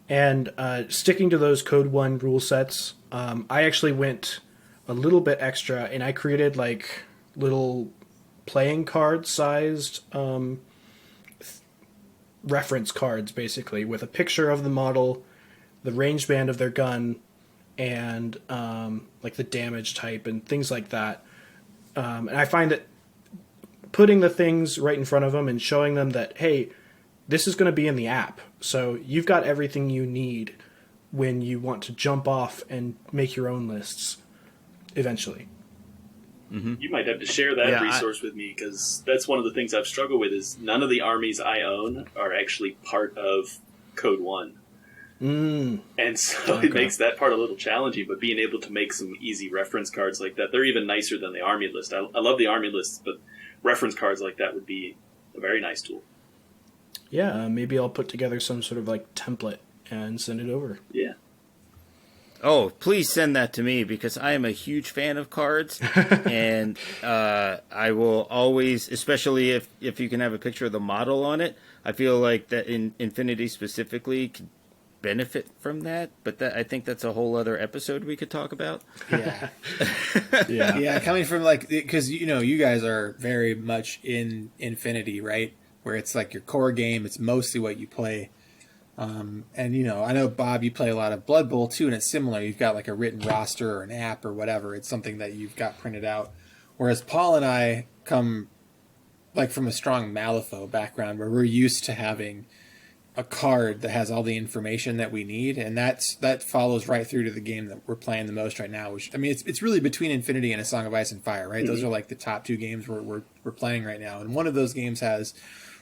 And sticking to those Code 1 rule sets, I actually went a little bit extra, and I created like little playing card sized reference cards, basically, with a picture of the model, the range band of their gun, and like the damage type and things like that. And I find that putting the things right in front of them and showing them that, hey, this is going to be in the app, so you've got everything you need when you want to jump off and make your own lists eventually. Mm-hmm. You might have to share that resource with me, because that's one of the things I've struggled with is none of the armies I own are actually part of Code 1. And so it makes that part a little challenging, but being able to make some easy reference cards like that, they're even nicer than the army list. I love the army lists, but reference cards like that would be a very nice tool. Yeah, maybe I'll put together some sort of like template and send it over. Yeah. Oh, please send that to me, because I am a huge fan of cards, and I will always, especially if you can have a picture of the model on it, I feel like that in Infinity specifically could benefit from that, but I think that's a whole other episode we could talk about. Yeah. Yeah, coming from like, because you guys are very much in Infinity, right? Where it's like your core game, it's mostly what you play. And I know, Bob, you play a lot of Blood Bowl too, and it's similar. You've got like a written roster or an app or whatever. It's something that you've got printed out. Whereas Paul and I come like from a strong Malifaux background, where we're used to having a card that has all the information that we need, and that follows right through to the game that we're playing the most right now. Which, I mean, it's really between Infinity and A Song of Ice and Fire, right? Mm-hmm. Those are like the top 2 games we're playing right now, and one of those games has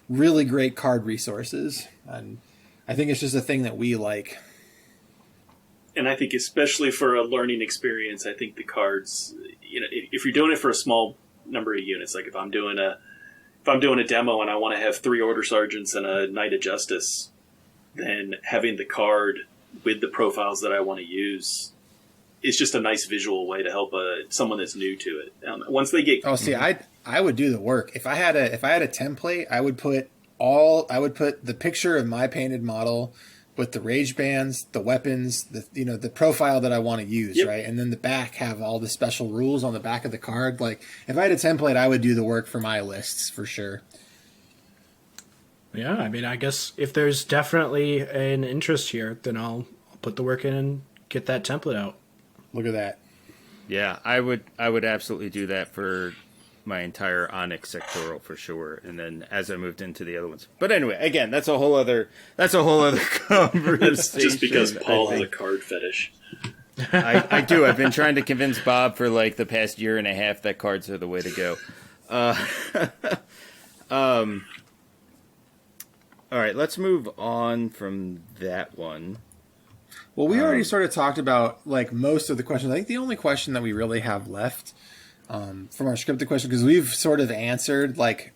really great card resources, and I think it's just a thing that we like. And I think especially for a learning experience, I think the cards, if you're doing it for a small number of units, like if I'm doing a demo and I want to have 3 Order Sergeants and a Knight of Justice, then having the card with the profiles that I want to use is just a nice visual way to help someone that's new to it. Once they get... Oh, see, I would do the work. If I had a template, I would put the picture of my painted model with the rage bands, the weapons, the profile that I want to use, yep. Right? And then the back have all the special rules on the back of the card. Like, if I had a template, I would do the work for my lists for sure. Yeah, I mean, I guess if there's definitely an interest here, then I'll put the work in and get that template out. Look at that. Yeah, I would absolutely do that for my entire Onyx sectoral for sure, and then as I moved into the other ones. But anyway, again, that's a whole other conversation. That's just because Paul has a card fetish. I do. I've been trying to convince Bob for like the past year and a half that cards are the way to go. All right, let's move on from that one. Well, we already sort of talked about like most of the questions. I think the only question that we really have left from our scripted question, because we've sort of answered like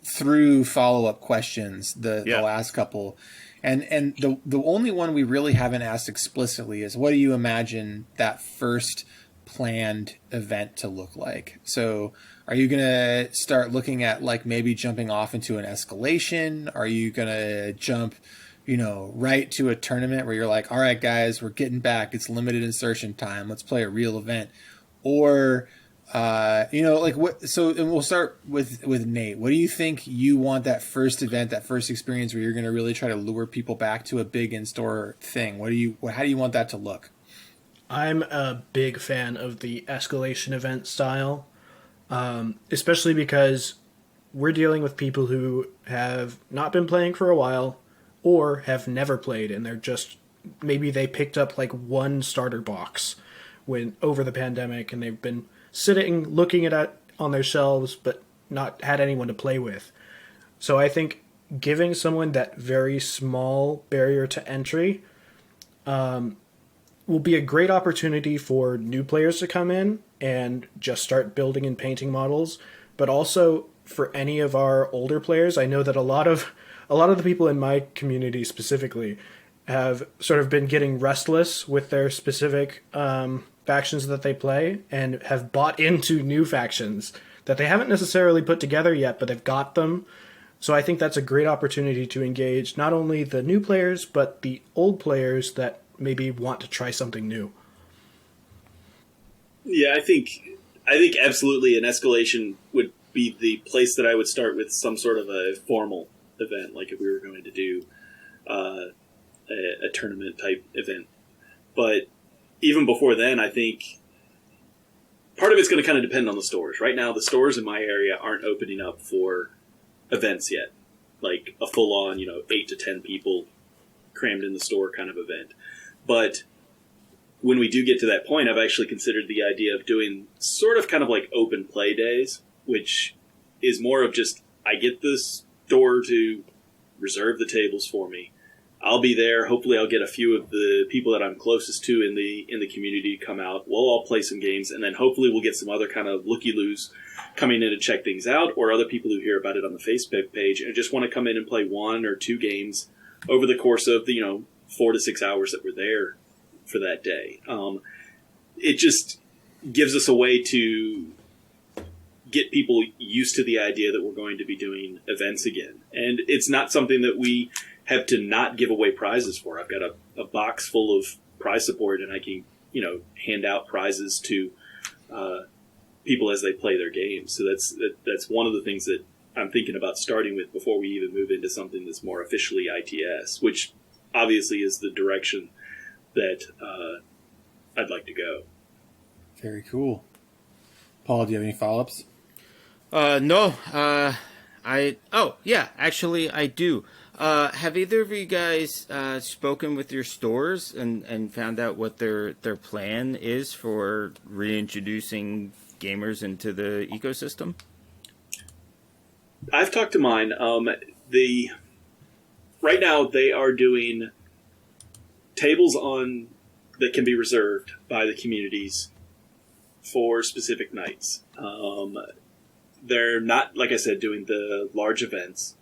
through follow-up questions the last couple, and the only one we really haven't asked explicitly is, what do you imagine that first planned event to look like? So are you going to start looking at like maybe jumping off into an escalation? Are you going to jump, right to a tournament where you're like, all right, guys, we're getting back. It's limited insertion time. Let's play a real event. Or, like what? So, and we'll start with Nate. What do you think you want that first event, that first experience where you're going to really try to lure people back to a big in-store thing? How do you want that to look? I'm a big fan of the escalation event style, especially because we're dealing with people who have not been playing for a while or have never played, and they're just, maybe they picked up like one starter box over the pandemic, and they've been sitting looking at it on their shelves but not had anyone to play with. So I think giving someone that very small barrier to entry will be a great opportunity for new players to come in and just start building and painting models, but also for any of our older players. I know that a lot of the people in my community specifically have sort of been getting restless with their specific factions that they play, and have bought into new factions that they haven't necessarily put together yet, but they've got them. So I think that's a great opportunity to engage not only the new players, but the old players that maybe want to try something new. Yeah, I think absolutely an escalation would be the place that I would start with some sort of a formal event, like if we were going to do a tournament type event. But even before then, I think part of it's going to kind of depend on the stores. Right now, the stores in my area aren't opening up for events yet, like a full-on, 8 to 10 people crammed in the store kind of event. But when we do get to that point, I've actually considered the idea of doing sort of kind of like open play days, which is more of just, I get this store to reserve the tables for me. I'll be there. Hopefully I'll get a few of the people that I'm closest to in the community to come out. We'll all play some games, and then hopefully we'll get some other kind of looky-loos coming in to check things out, or other people who hear about it on the Facebook page and just want to come in and play 1 or 2 games over the course of the 4 to 6 hours that we're there for that day. It just gives us a way to get people used to the idea that we're going to be doing events again. And it's not something that we have to not give away prizes for. I've got a box full of prize support, and I can, hand out prizes to people as they play their games. So that's one of the things that I'm thinking about starting with before we even move into something that's more officially ITS, which obviously is the direction that I'd like to go. Very cool. Paul, do you have any follow-ups? No. Actually I do. Have either of you guys spoken with your stores and found out what their plan is for reintroducing gamers into the ecosystem? I've talked to mine. Right now they are doing tables that can be reserved by the communities for specific nights. They're not, like I said, doing the large events,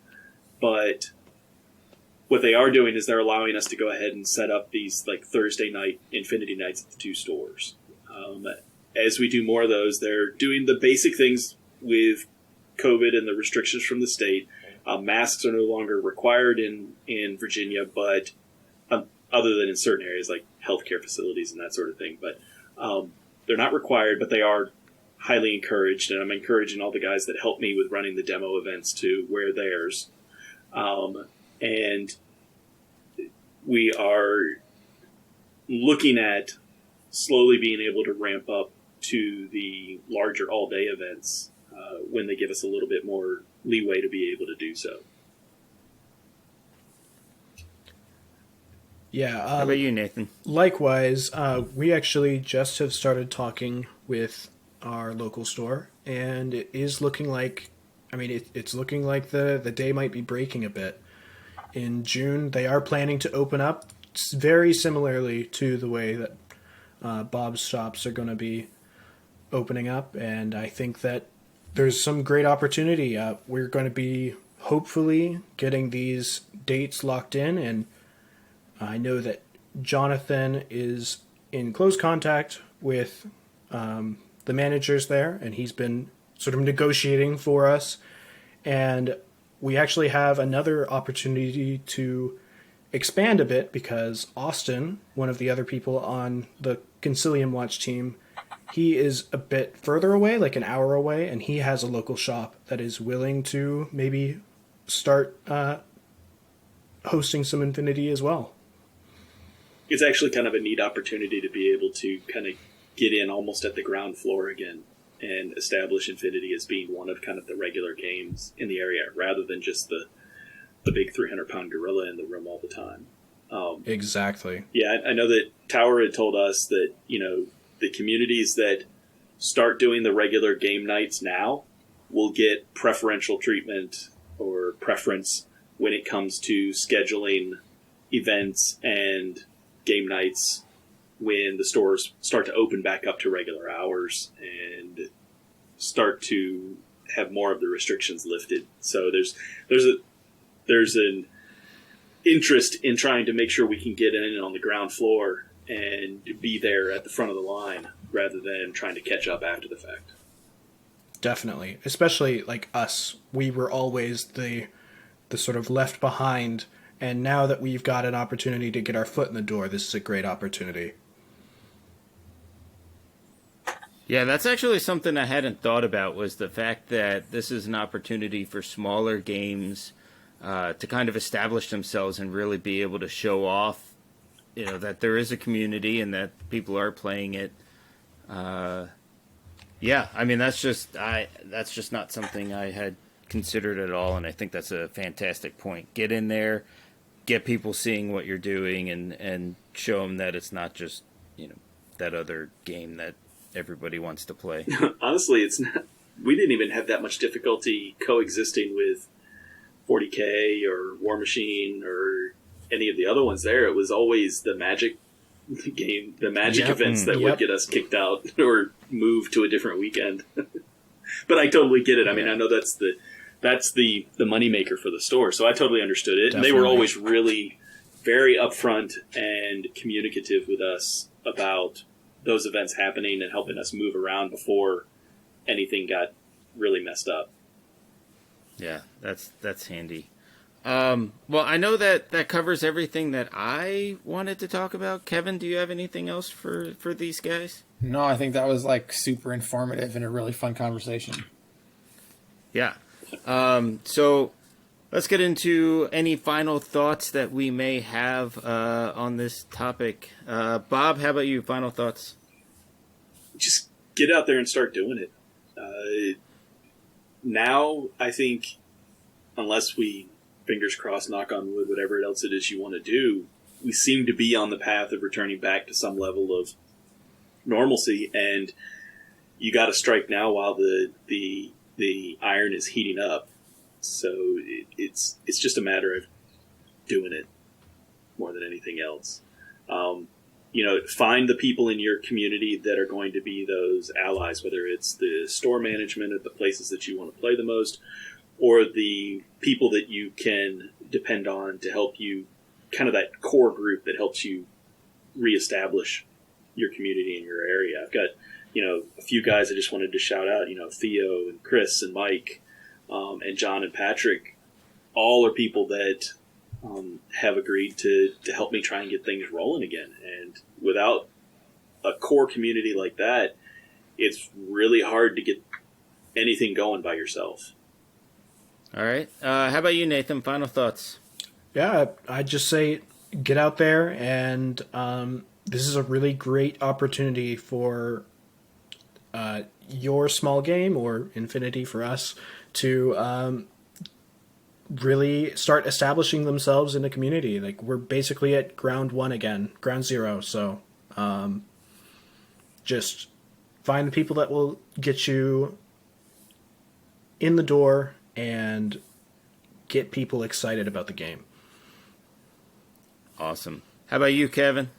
but what they are doing is they're allowing us to go ahead and set up these like Thursday night Infinity Nights at the 2 stores. As we do more of those, they're doing the basic things with COVID and the restrictions from the state. Masks are no longer required in Virginia, but other than in certain areas like healthcare facilities and that sort of thing. But they're not required, but they are highly encouraged, and I'm encouraging all the guys that help me with running the demo events to wear theirs. And we are looking at slowly being able to ramp up to the larger all-day events when they give us a little bit more leeway to be able to do so. Yeah. How about you, Nathan? Likewise, we actually just have started talking with our local store, and it is looking like, it's looking like the day might be breaking a bit. In June, they are planning to open up very similarly to the way that Bob's shops are going to be opening up, and I think that there's some great opportunity. We're going to be hopefully getting these dates locked in, and I know that Jonathan is in close contact with the managers there, and he's been sort of negotiating for us. And we actually have another opportunity to expand a bit because Austin, one of the other people on the Concilium Watch team, he is a bit further away, like an hour away, and he has a local shop that is willing to maybe start hosting some Infinity as well. It's actually kind of a neat opportunity to be able to kind of get in almost at the ground floor again and establish Infinity as being one of kind of the regular games in the area, rather than just the big 300-pound gorilla in the room all the time. Exactly. Yeah, I know that Tower had told us that, the communities that start doing the regular game nights now will get preferential treatment or preference when it comes to scheduling events and game nights when the stores start to open back up to regular hours and start to have more of the restrictions lifted. So there's an interest in trying to make sure we can get in on the ground floor and be there at the front of the line rather than trying to catch up after the fact. Definitely. Especially like us. We were always the sort of left behind, and now that we've got an opportunity to get our foot in the door, this is a great opportunity. Yeah, that's actually something I hadn't thought about, was the fact that this is an opportunity for smaller games to kind of establish themselves and really be able to show off, that there is a community and that people are playing it. Yeah, that's just not something I had considered at all, and I think that's a fantastic point. Get in there, get people seeing what you're doing, and show them that it's not just that other game that everybody wants to play. Honestly, it's not. We didn't even have that much difficulty coexisting with 40K or War Machine or any of the other ones there. It was always the Magic game, the Magic events that would get us kicked out or moved to a different weekend. But I totally get it. I know that's the moneymaker for the store, so I totally understood it. Definitely. And they were always really very upfront and communicative with us about those events happening and helping us move around before anything got really messed up. Yeah, that's handy. Well, I know that covers everything that I wanted to talk about. Kevin, do you have anything else for these guys? No, I think that was super informative and a really fun conversation. Yeah. So let's get into any final thoughts that we may have on this topic. Bob, how about you? Final thoughts? Just get out there and start doing it. Now, I think, unless we, fingers crossed, knock on wood, whatever else it is you want to do, we seem to be on the path of returning back to some level of normalcy, and you got to strike now while the iron is heating up. So it's just a matter of doing it more than anything else. Find the people in your community that are going to be those allies, whether it's the store management at the places that you want to play the most, or the people that you can depend on to help you, kind of that core group that helps you reestablish your community in your area. I've got, a few guys I just wanted to shout out, Theo and Chris and Mike, and John and Patrick. All are people that have agreed to help me try and get things rolling again. And without a core community like that, it's really hard to get anything going by yourself. All right. How about you, Nathan? Final thoughts? Yeah, I'd just say get out there, and this is a really great opportunity for your small game, or Infinity for us, to really start establishing themselves in the community. Like, we're basically at ground one again, ground zero. So just find the people that will get you in the door and get people excited about the game. Awesome. How about you, Kevin?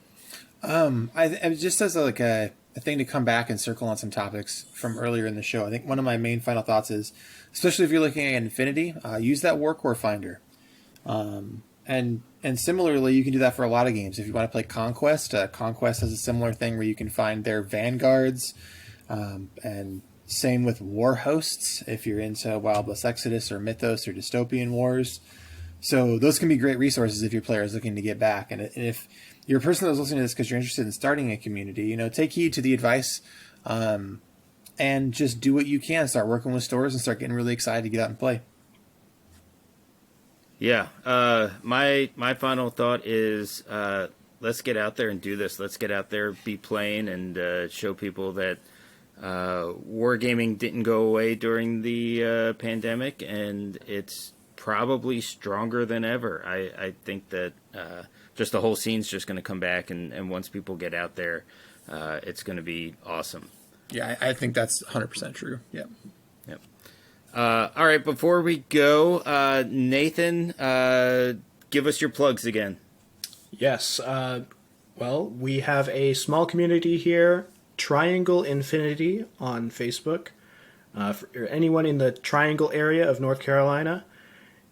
I just as a thing to come back and circle on some topics from earlier in the show. I think one of my main final thoughts is, especially if you're looking at Infinity, use that war core finder. And similarly, you can do that for a lot of games. If you want to play Conquest, Conquest has a similar thing where you can find their vanguards, and same with war hosts if you're into Wild West Exodus or Mythos or Dystopian Wars. So those can be great resources if your player is looking to get back. And if you're a person that's listening to this because you're interested in starting a community, take heed to the advice, and just do what you can. Start working with stores and start getting really excited to get out and play. Yeah. My final thought is, let's get out there and do this. Let's get out there, be playing, and show people that wargaming didn't go away during the pandemic, and it's probably stronger than ever. I think that just the whole scene's just going to come back, and once people get out there, it's going to be awesome. Yeah, I think that's 100% true. Yeah. Yep. All right, before we go, Nathan, give us your plugs again. Yes. Well, we have a small community here, Triangle Infinity, on Facebook, for anyone in the Triangle area of North Carolina.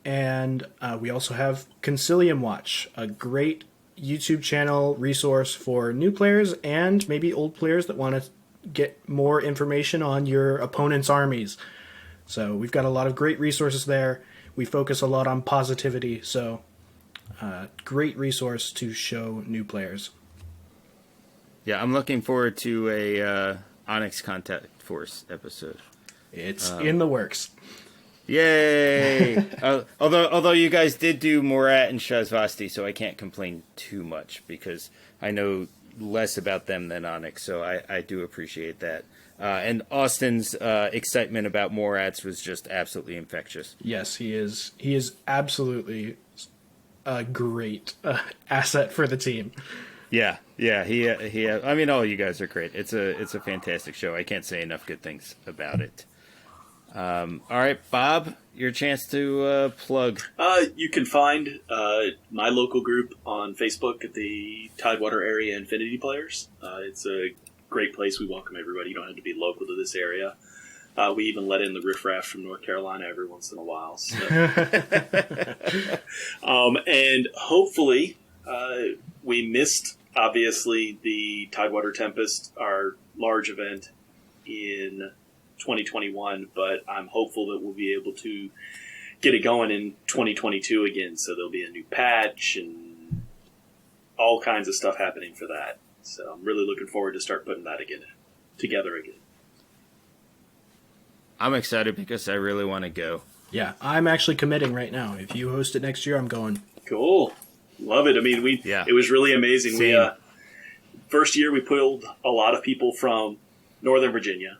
And we also have Concilium Watch, a great YouTube channel resource for new players and maybe old players that want to get more information on your opponent's armies. So we've got a lot of great resources there. We focus a lot on positivity, so great resource to show new players. Yeah, I'm looking forward to a Onyx Contact Force episode. It's in the works. Yay! Although you guys did do Morat and Shazvasti, so I can't complain too much because I know less about them than Onyx, so I do appreciate that. And Austin's excitement about Morats was just absolutely infectious. Yes, he is. He is absolutely a great asset for the team. Yeah. He. I mean, all you guys are great. It's a fantastic show. I can't say enough good things about it. All right, Bob, your chance to plug. You can find my local group on Facebook at the Tidewater Area Infinity Players. It's a great place. We welcome everybody. You don't have to be local to this area. We even let in the riffraff from North Carolina every once in a while. So. And hopefully, we missed, obviously, the Tidewater Tempest, our large event in 2021, but I'm hopeful that we'll be able to get it going in 2022 again. So there'll be a new patch and all kinds of stuff happening for that. So I'm really looking forward to start putting that together again. I'm excited because I really want to go. Yeah, I'm actually committing right now. If you host it next year, I'm going. Cool. Love it. I mean, it was really amazing. Same. First year we pulled a lot of people from Northern Virginia.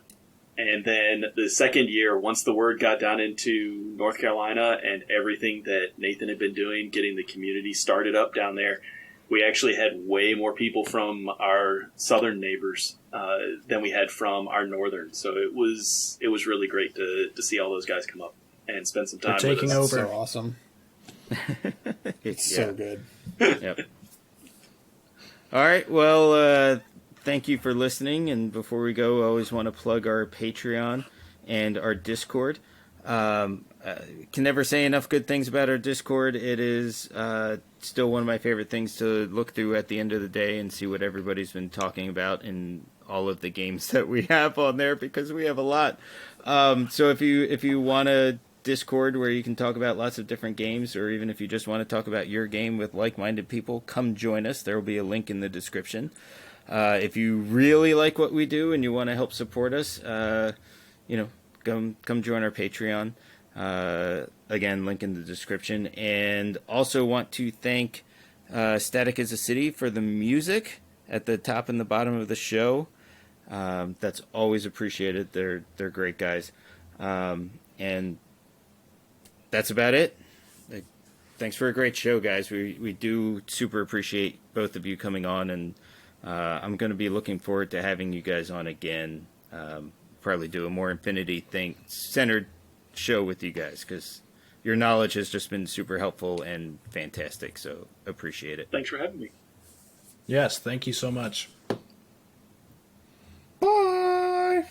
And then the second year, once the word got down into North Carolina and everything that Nathan had been doing, getting the community started up down there, we actually had way more people from our southern neighbors than we had from our northern. So it was really great to see all those guys come up and spend some time with us. Taking over. So awesome. It's so good. Yep. All right. Well, thank you for listening. And before we go, I always want to plug our Patreon and our Discord. Can never say enough good things about our Discord. It is still one of my favorite things to look through at the end of the day and see what everybody's been talking about in all of the games that we have on there, because we have a lot. So if you want a Discord where you can talk about lots of different games, or even if you just want to talk about your game with like-minded people, come join us. There will be a link in the description. If you really like what we do and you want to help support us, come join our Patreon. Again, link in the description. And also want to thank Static as a City for the music at the top and the bottom of the show. That's always appreciated. They're great guys. And that's about it. Thanks for a great show, guys. We do super appreciate both of you coming on, and I'm going to be looking forward to having you guys on again. Probably do a more Infinity centered show with you guys, because your knowledge has just been super helpful and fantastic. So appreciate it. Thanks for having me. Yes, thank you so much. Bye.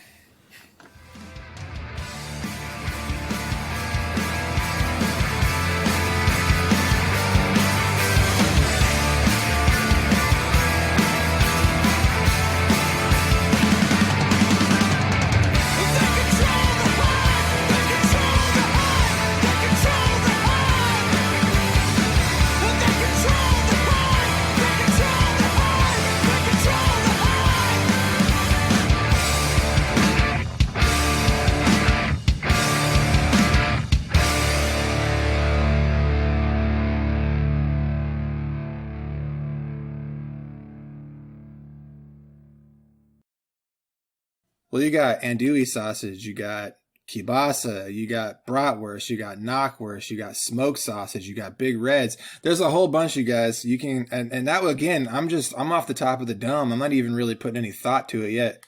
Well, you got andouille sausage, you got kielbasa, you got bratwurst, you got knockwurst, you got smoked sausage, you got big reds. There's a whole bunch, you guys. You can, and that again, I'm off the top of the dome. I'm not even really putting any thought to it yet.